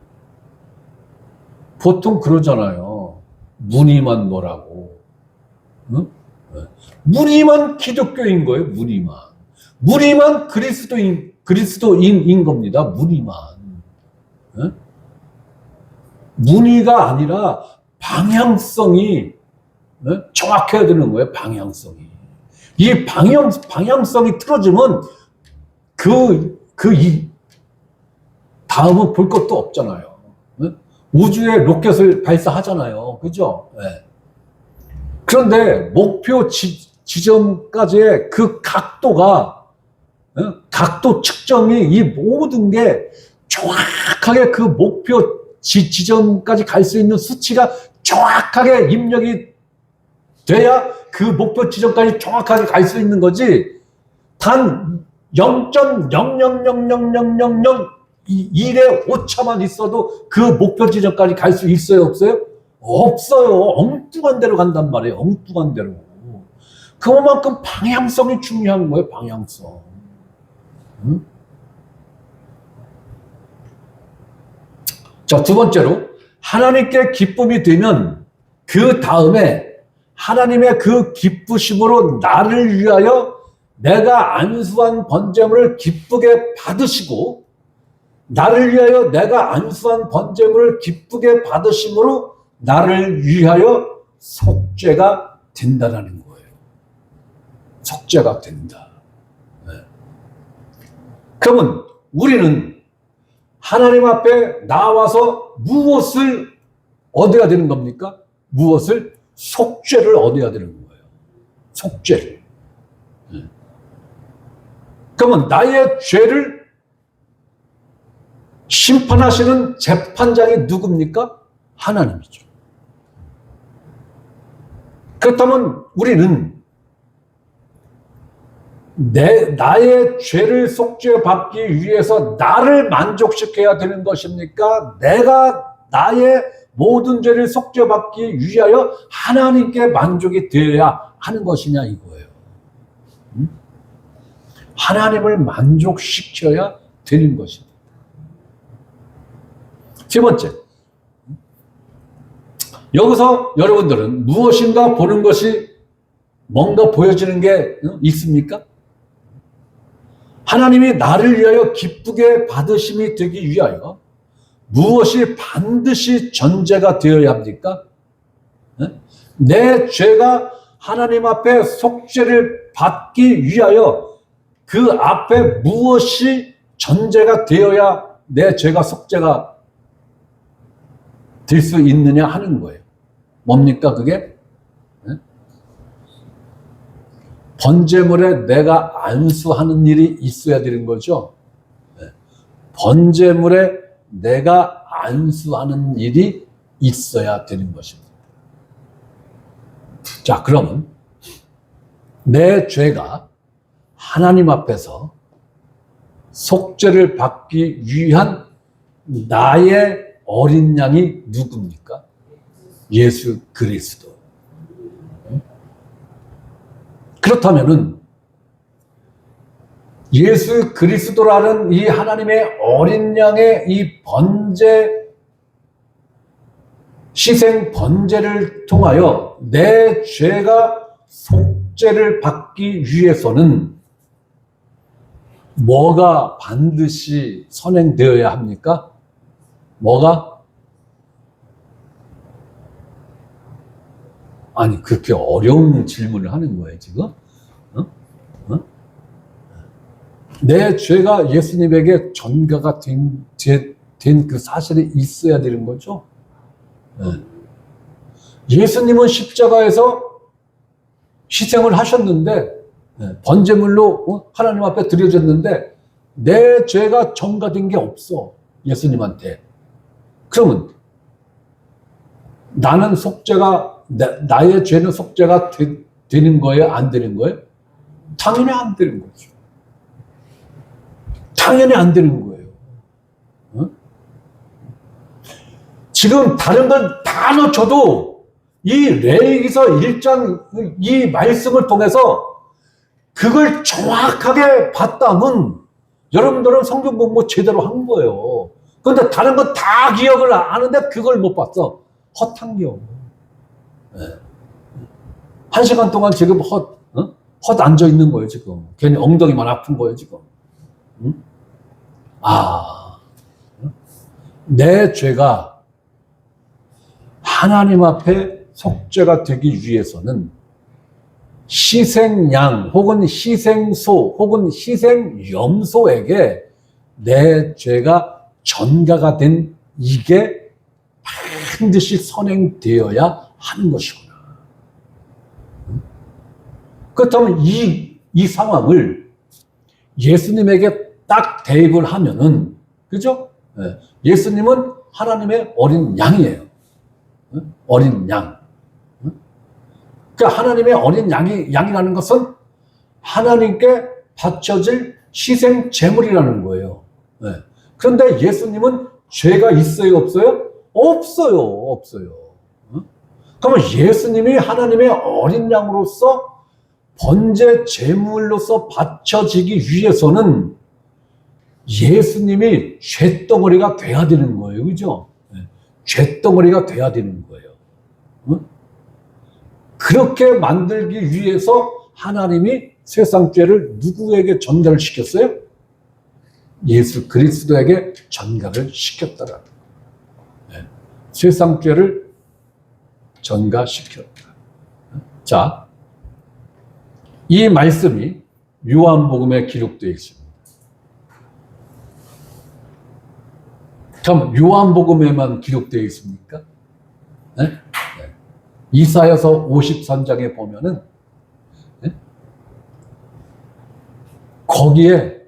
보통 그러잖아요. 무늬만 뭐라고. 응? 네. 무늬만 기독교인 거예요. 무늬만 그리스도인인 겁니다. 무늬만. 네? 무늬가 아니라 방향성이 정확해야 되는 거예요. 이 방향성이 틀어지면 다음은 볼 것도 없잖아요. 우주에 로켓을 발사하잖아요. 그죠? 네. 그런데 목표 지점까지의 그 각도가 각도 측정이 이 모든 게 정확하게 그 목표 지점까지 갈 수 있는 수치가 정확하게 입력이 돼야 그 목표 지점까지 정확하게 갈 수 있는 거지. 단 0.0000001의 오차만 있어도 그 목표 지점까지 갈 수 있어요, 없어요? 없어요. 엉뚱한 데로 간단 말이에요. 엉뚱한 데로. 그만큼 방향성이 중요한 거예요. 방향성. 응? 자, 두 번째로 하나님께 기쁨이 되면 그 다음에 하나님의 그 기쁘심으로 나를 위하여 내가 안수한 번제물을 기쁘게 받으시고, 나를 위하여 내가 안수한 번제물을 기쁘게 받으심으로 나를 위하여 속죄가 된다라는 거예요. 속죄가 된다. 네. 그러면 우리는 하나님 앞에 나와서 무엇을 얻어야 되는 겁니까? 무엇을? 속죄를 얻어야 되는 거예요. 속죄를. 네. 그러면 나의 죄를 심판하시는 재판장이 누굽니까? 하나님이죠. 그렇다면 우리는 나의 죄를 속죄받기 위해서 나를 만족시켜야 되는 것입니까? 내가 나의 모든 죄를 속죄받기 위하여 하나님께 만족이 되어야 하는 것이냐 이거예요. 하나님을 만족시켜야 되는 것입니다. 세 번째, 여기서 여러분들은 무엇인가 보는 것이 뭔가 보여지는 게 있습니까? 하나님이 나를 위하여 기쁘게 받으심이 되기 위하여 무엇이 반드시 전제가 되어야 합니까? 내 죄가 하나님 앞에 속죄를 받기 위하여 그 앞에 무엇이 전제가 되어야 내 죄가 속죄가 될 수 있느냐 하는 거예요. 뭡니까 그게? 번제물에 내가 안수하는 일이 있어야 되는 거죠. 번제물에 내가 안수하는 일이 있어야 되는 것입니다. 자, 그러면 내 죄가 하나님 앞에서 속죄를 받기 위한 나의 어린 양이 누굽니까? 예수 그리스도. 그렇다면은 예수 그리스도라는 이 하나님의 어린 양의 이 번제, 희생 번제를 통하여 내 죄가 속죄를 받기 위해서는 뭐가 반드시 선행되어야 합니까? 뭐가? 아니, 그렇게 어려운 질문을 하는 거예요, 지금? 내 죄가 예수님에게 전가가 된 그 사실이 있어야 되는 거죠. 예수님은 십자가에서 희생을 하셨는데, 번제물로 하나님 앞에 드려졌는데, 내 죄가 전가된 게 없어, 예수님한테. 그러면 나는 속죄가, 나의 죄는 속죄가 되는 거예요? 안 되는 거예요? 당연히 안 되는 거죠. 당연히 안 되는 거예요. 지금 다른 건 다 놓쳐도 이 레위기서 1장 이 말씀을 통해서 그걸 정확하게 봤다면 여러분들은 성경 공부 제대로 한 거예요. 그런데 다른 건 다 기억을 아는데 그걸 못 봤어. 헛한 기억. 한 시간 동안 지금 헛 앉아 있는 거예요, 지금. 괜히 엉덩이만 아픈 거예요, 지금. 내 죄가 하나님 앞에 속죄가 되기 위해서는 희생양 혹은 희생소 혹은 희생염소에게 내 죄가 전가가 된 이게 반드시 선행되어야 하는 것이구나. 그렇다면 이 상황을 예수님에게 딱 대입을 하면은, 그죠? 예. 예수님은 하나님의 어린 양이에요. 어린 양. 그러니까 하나님의 어린 양이라는 것은 하나님께 바쳐질 희생 제물이라는 거예요. 네. 그런데 예수님은 죄가 있어요, 없어요? 없어요, 없어요. 그러면 예수님이 하나님의 어린 양으로서 번제 제물로서 바쳐지기 위해서는 예수님이 쇳덩어리가 돼야 되는 거예요, 그죠? 네. 쇳덩어리가 돼야 되는 거예요. 그렇게 만들기 위해서 하나님이 세상 죄를 누구에게 전가를 시켰어요? 예수 그리스도에게 전가를 시켰다라는 거예요. 네. 세상 죄를 전가시켰다. 자, 이 말씀이 요한복음에 기록되어 있습니다. 그럼 요한복음에만 기록되어 있습니까? 네? 이사야서 53장에 보면은 거기에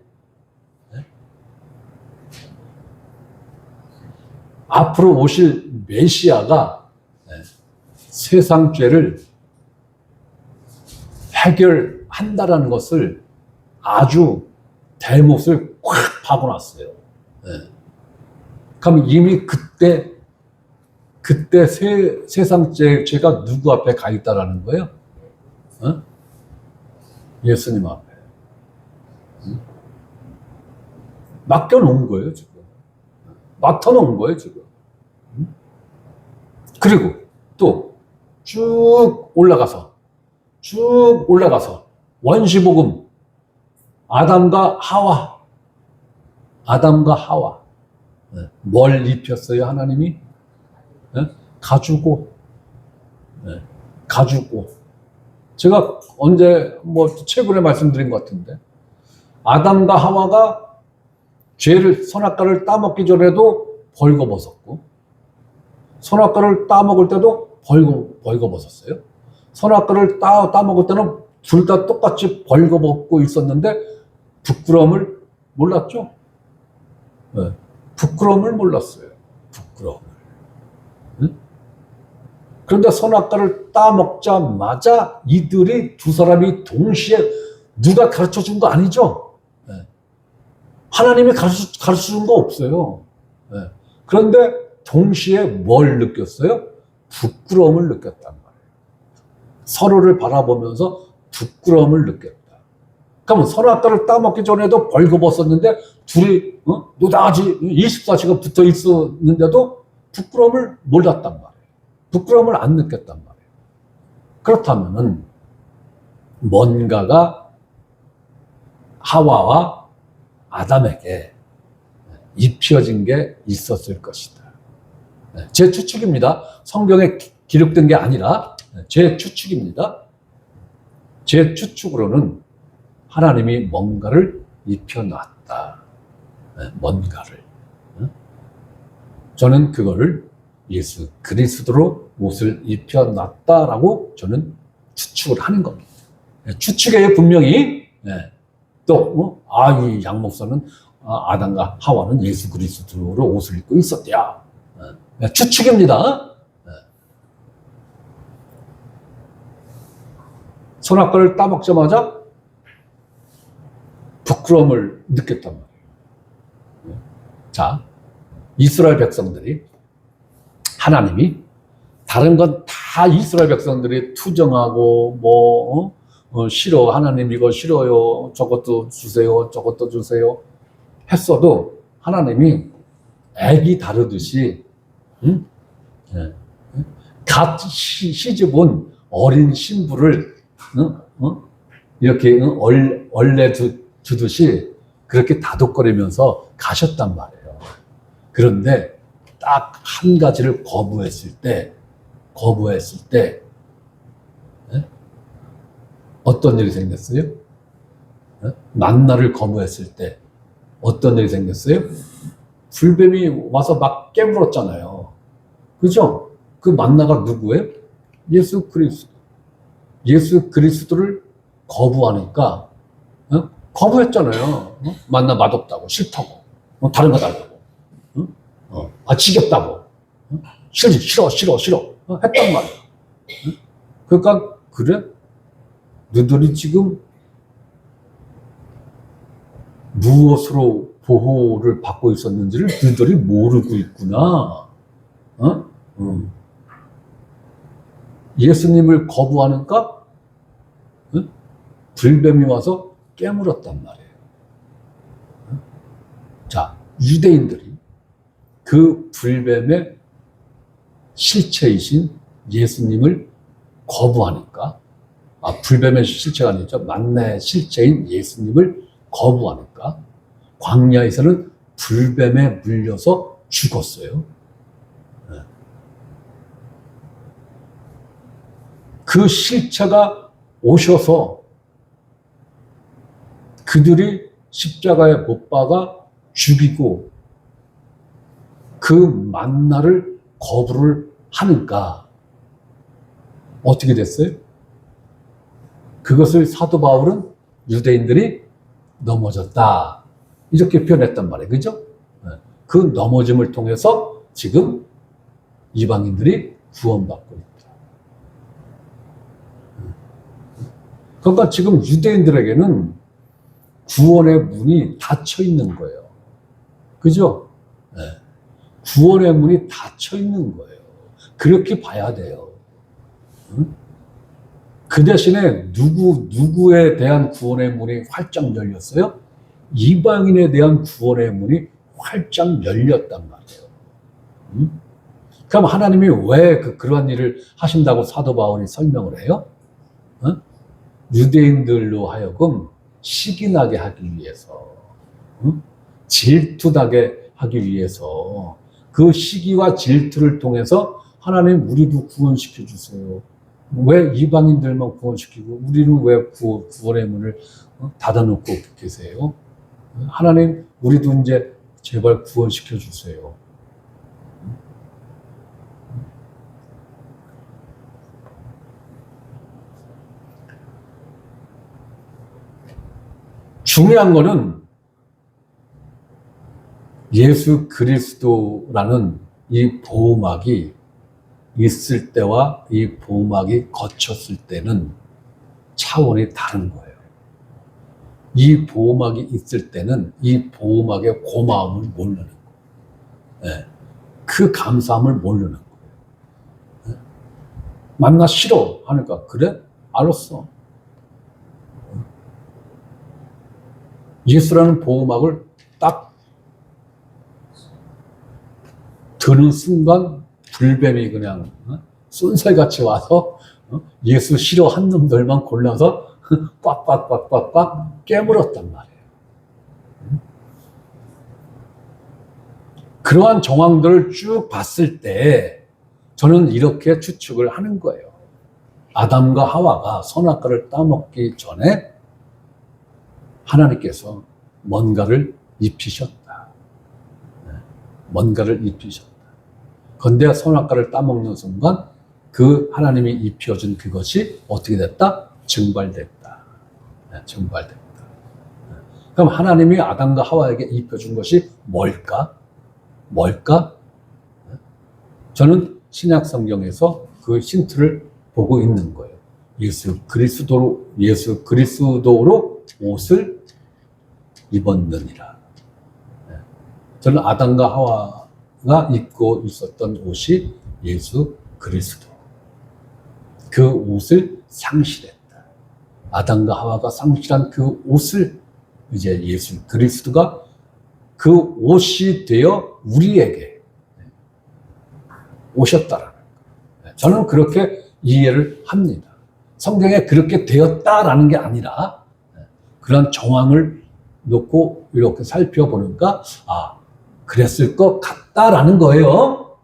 앞으로 오실 메시아가 세상 죄를 해결한다라는 것을 아주 대못을 확 박아놨어요. 그럼 이미 그때 세상 죄가 누구 앞에 가 있다라는 거예요? 예수님 앞에. 맡겨놓은 거예요, 지금. 맡아놓은 거예요, 지금. 그리고 또 쭉 올라가서 원시복음 아담과 하와 뭘 입혔어요, 하나님이? 가죽옷. 가죽옷. 제가 언제 최근에 말씀드린 것 같은데 아담과 하와가 선악과를 따먹기 전에도 벌거벗었고 선악과를 따먹을 때도 벌거벗었어요. 선악과를 따먹을 때는 둘 다 똑같이 벌거벗고 있었는데 부끄러움을 몰랐죠. 부끄러움을 몰랐어요. 부끄러움을. 그런데 선악과를 따먹자마자 이들이 두 사람이 동시에 누가 가르쳐 준 거 아니죠? 하나님이 가르쳐 준 거 없어요. 그런데 동시에 뭘 느꼈어요? 부끄러움을 느꼈단 말이에요. 서로를 바라보면서 부끄러움을 느꼈다. 그러면 선악과를 따먹기 전에도 벌거벗었는데 둘이 노다지 24시간 붙어 있었는데도 부끄러움을 몰랐단 말이에요. 부끄러움을 안 느꼈단 말이에요. 그렇다면은 뭔가가 하와와 아담에게 입혀진 게 있었을 것이다. 제 추측입니다. 성경에 기록된 게 아니라 제 추측입니다. 제 추측으로는 하나님이 뭔가를 입혀놨다. 뭔가를. 저는 그거를 예수 그리스도로 옷을 입혀놨다라고 저는 추측을 하는 겁니다. 추측에 분명히 또 이 양 목사는 아담과 하와는 예수 그리스도로 옷을 입고 있었대야. 추측입니다. 선악과를 따먹자마자 부끄러움을 느꼈단 말이에요. 자, 이스라엘 백성들이 하나님이 다른 건 다 이스라엘 백성들이 투정하고 싫어, 하나님 이거 싫어요, 저것도 주세요, 저것도 주세요 했어도 하나님이 애기 다루듯이 갓 시집온 어린 신부를 이렇게 얼레 주듯이 그렇게 다독거리면서 가셨단 말이에요. 그런데 딱 한 가지를 거부했을 때 어떤 일이 생겼어요? 만나를 거부했을 때 어떤 일이 생겼어요? 불뱀이 와서 막 깨물었잖아요. 그죠? 그 만나가 누구예요? 예수 그리스도. 예수 그리스도를 거부하니까 거부했잖아요. 만나 맛없다고, 싫다고, 다른 거 달라고, 지겹다고, 싫어, 했단 말이야. 그러니까, 그래? 너희들이 지금 무엇으로 보호를 받고 있었는지를 너희들이 모르고 있구나. 예수님을 거부하니까 불뱀이 와서 깨물었단 말이에요. 자, 유대인들이 그 불뱀의 실체이신 예수님을 거부하니까, 불뱀의 실체가 아니죠. 만나의 실체인 예수님을 거부하니까 광야에서는 불뱀에 물려서 죽었어요. 그 실체가 오셔서 그들이 십자가에 못 박아 죽이고 그 만나를 거부를 하니까 어떻게 됐어요? 그것을 사도 바울은 유대인들이 넘어졌다, 이렇게 표현했단 말이에요. 그죠? 그 넘어짐을 통해서 지금 이방인들이 구원받고 있다. 그러니까 지금 유대인들에게는 구원의 문이 닫혀 있는 거예요. 그죠? 구원의 문이 닫혀 있는 거예요. 그렇게 봐야 돼요. 그 대신에 누구에 대한 구원의 문이 활짝 열렸어요? 이방인에 대한 구원의 문이 활짝 열렸단 말이에요. 그럼 하나님이 왜 그러한 일을 하신다고 사도 바울이 설명을 해요? 유대인들로 하여금 시기 나게 하기 위해서, 질투나게 하기 위해서, 그 시기와 질투를 통해서 하나님 우리도 구원시켜 주세요. 왜 이방인들만 구원시키고 우리는 왜 구원의 문을 닫아놓고 계세요? 하나님 우리도 이제 제발 구원시켜 주세요. 중요한 거는 예수 그리스도라는 이 보호막이 있을 때와 이 보호막이 거쳤을 때는 차원이 다른 거예요. 이 보호막이 있을 때는 이 보호막의 고마움을 모르는 거예요. 그 감사함을 모르는 거예요. 만나 싫어 하니까 그래? 알았어. 예수라는 보호막을 딱 드는 순간 불뱀이 그냥 쏜살같이 와서 예수 싫어한 놈들만 골라서 꽉 깨물었단 말이에요. 그러한 정황들을 쭉 봤을 때 저는 이렇게 추측을 하는 거예요. 아담과 하와가 선악과를 따먹기 전에 하나님께서 뭔가를 입히셨다. 뭔가를 입히셨다. 그런데 선악과를 따먹는 순간 그 하나님이 입혀준 그것이 어떻게 됐다? 증발됐다. 증발됐다. 그럼 하나님이 아담과 하와에게 입혀준 것이 뭘까? 저는 신약 성경에서 그 힌트를 보고 있는 거예요. 예수 그리스도로 옷을 입었느니라. 저는 아담과 하와가 입고 있었던 옷이 예수 그리스도. 그 옷을 상실했다. 아담과 하와가 상실한 그 옷을 이제 예수 그리스도가 그 옷이 되어 우리에게 오셨다라는 거예요. 저는 그렇게 이해를 합니다. 성경에 그렇게 되었다라는 게 아니라 그런 정황을 놓고 이렇게 살펴보니까 그랬을 것 같다라는 거예요.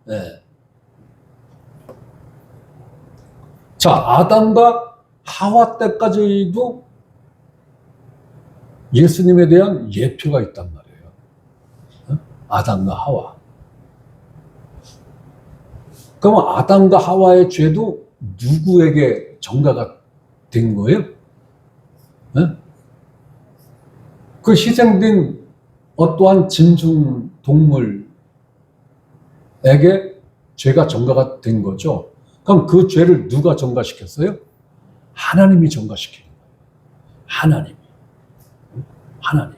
자, 아담과 하와 때까지도 예수님에 대한 예표가 있단 말이에요. 아담과 하와. 그럼 아담과 하와의 죄도 누구에게 전가가 된 거예요? 그 희생된 어떠한 짐승 동물에게 죄가 전가가 된 거죠. 그럼 그 죄를 누가 전가시켰어요? 하나님이 전가시킨 거예요. 하나님.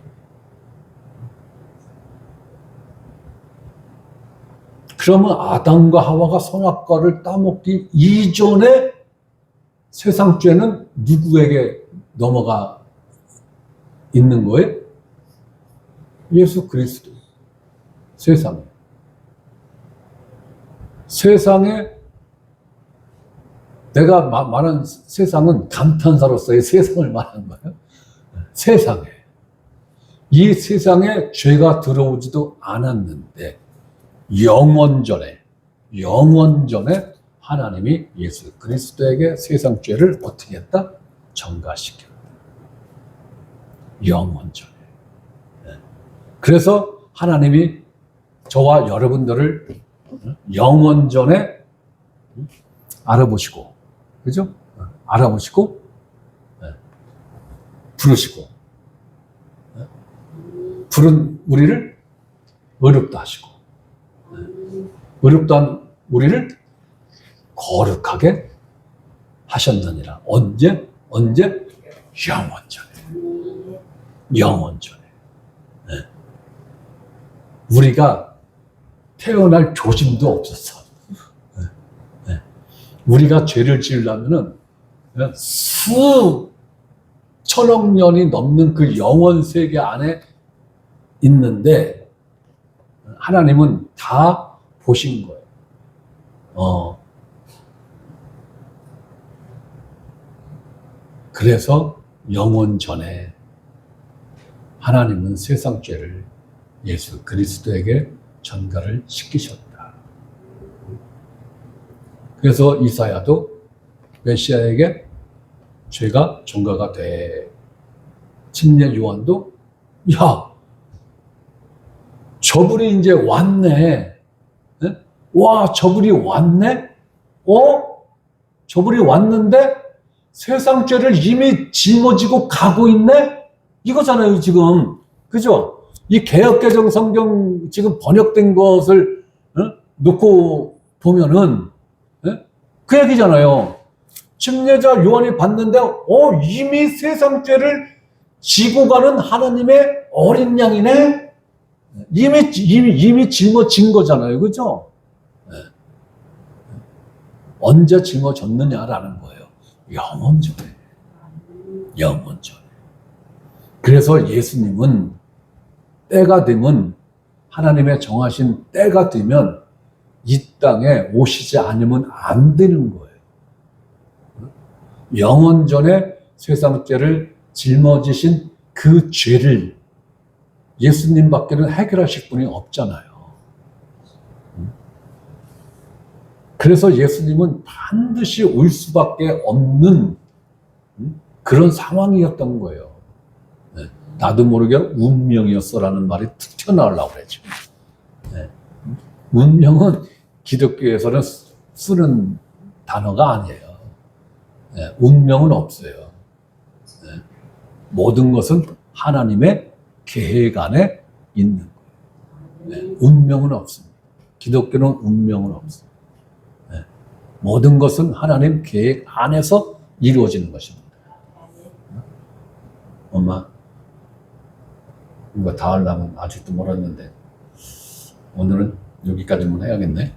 그러면 아담과 하와가 선악과를 따먹기 이전에 세상 죄는 누구에게 넘어가 있는 거예요? 예수 그리스도. 세상에 내가 말한 세상은 감탄사로서의 세상을 말하는 거예요. 이 세상에 죄가 들어오지도 않았는데 영원전에 하나님이 예수 그리스도에게 세상 죄를 어떻게 했다? 전가시켰다. 영원전에. 그래서 하나님이 저와 여러분들을 영원전에 알아보시고, 그죠? 알아보시고, 부르시고, 부른 우리를 의롭다 하시고, 의롭다 우리를 거룩하게 하셨느니라. 언제? 영원전에. 우리가 태어날 조짐도 없었어. 우리가 죄를 지으려면은 수천억 년이 넘는 그 영원 세계 안에 있는데 하나님은 다 보신 거예요. 그래서 영원 전에 하나님은 세상 죄를 예수 그리스도에게 전가를 시키셨다. 그래서 이사야도 메시아에게 죄가 전가가 돼. 침례 요한도 야, 저분이 이제 왔네. 와, 저분이 왔네? 저분이 왔는데 세상 죄를 이미 짊어지고 가고 있네? 이거잖아요, 지금. 그죠? 이 개역개정 성경 지금 번역된 것을 놓고 보면은 그 얘기잖아요. 침례자 요한이 봤는데 이미 세상 죄를 지고 가는 하나님의 어린 양이네? 이미 짊어진 거잖아요. 그죠? 언제 짊어졌느냐라는 거예요. 영원전에. 그래서 예수님은 때가 되면, 하나님의 정하신 때가 되면 이 땅에 오시지 않으면 안 되는 거예요. 영원전에 세상 죄를 짊어지신 그 죄를 예수님밖에는 해결하실 분이 없잖아요. 그래서 예수님은 반드시 올 수밖에 없는 그런 상황이었던 거예요. 나도 모르게 운명이었어라는 말이 툭 튀어나오려고 그랬죠. 운명은 기독교에서는 쓰는 단어가 아니에요. 운명은 없어요. 모든 것은 하나님의 계획 안에 있는 거예요. 운명은 없습니다. 기독교는 운명은 없습니다. 모든 것은 하나님 계획 안에서 이루어지는 것입니다. 엄마, 이거 다 하려면 아직도 멀었는데 오늘은 여기까지만 해야겠네.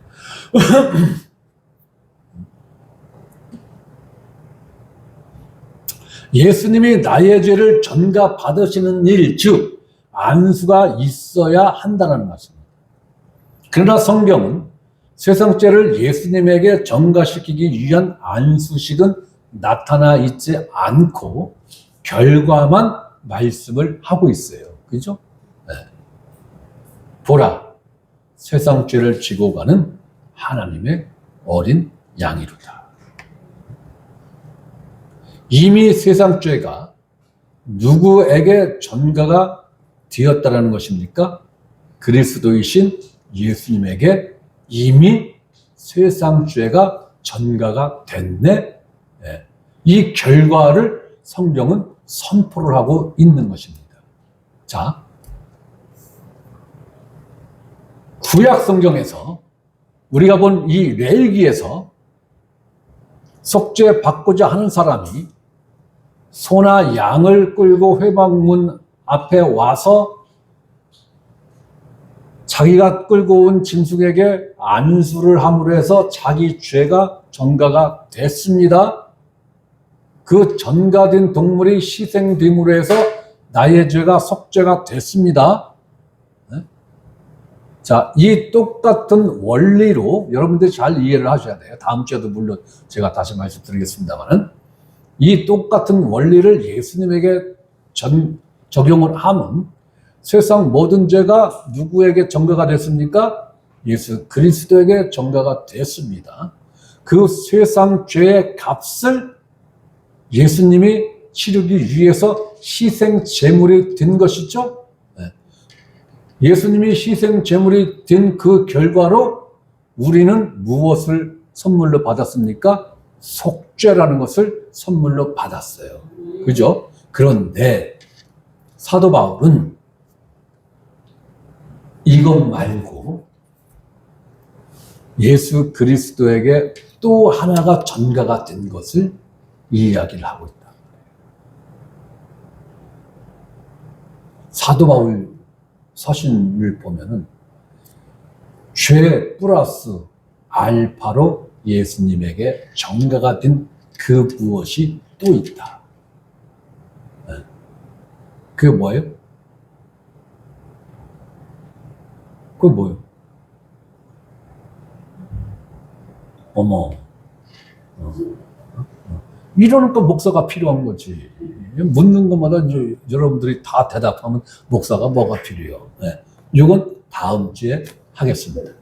예수님이 나의 죄를 전가 받으시는 일, 즉 안수가 있어야 한다는 말씀입니다. 그러나 성경은 세상 죄를 예수님에게 전가시키기 위한 안수식은 나타나 있지 않고 결과만 말씀을 하고 있어요. 그죠? 보라, 세상 죄를 지고 가는 하나님의 어린 양이로다. 이미 세상 죄가 누구에게 전가가 되었다는 것입니까? 그리스도이신 예수님에게 이미 세상 죄가 전가가 됐네. 이 결과를 성경은 선포를 하고 있는 것입니다. 자, 구약 성경에서 우리가 본 이 레위기에서 속죄 받고자 하는 사람이 소나 양을 끌고 회막문 앞에 와서 자기가 끌고 온 짐승에게 안수를 함으로 해서 자기 죄가 전가가 됐습니다. 그 전가된 동물이 희생됨으로 해서 나의 죄가 속죄가 됐습니다. 자, 이 똑같은 원리로 여러분들이 잘 이해를 하셔야 돼요. 다음 주에도 물론 제가 다시 말씀드리겠습니다만은 이 똑같은 원리를 예수님에게 적용을 하면 세상 모든 죄가 누구에게 전가가 됐습니까? 예수 그리스도에게 전가가 됐습니다. 그 세상 죄의 값을 예수님이 치르기 위해서 희생 제물이 된 것이죠. 예수님이 희생 제물이 된 그 결과로 우리는 무엇을 선물로 받았습니까? 속죄라는 것을 선물로 받았어요. 그죠? 그런데 사도 바울은 이것 말고 예수 그리스도에게 또 하나가 전가가 된 것을 이야기를 하고 있다. 사도 바울 서신을 보면은 죄 플러스 알파로 예수님에게 전가가 된 그 무엇이 또 있다. 그게 뭐예요? 그게 뭐예요? 어머. 이러니까 목사가 필요한 거지. 묻는 것마다 이제 여러분들이 다 대답하면 목사가 뭐가 필요해요. 이건 다음 주에 하겠습니다.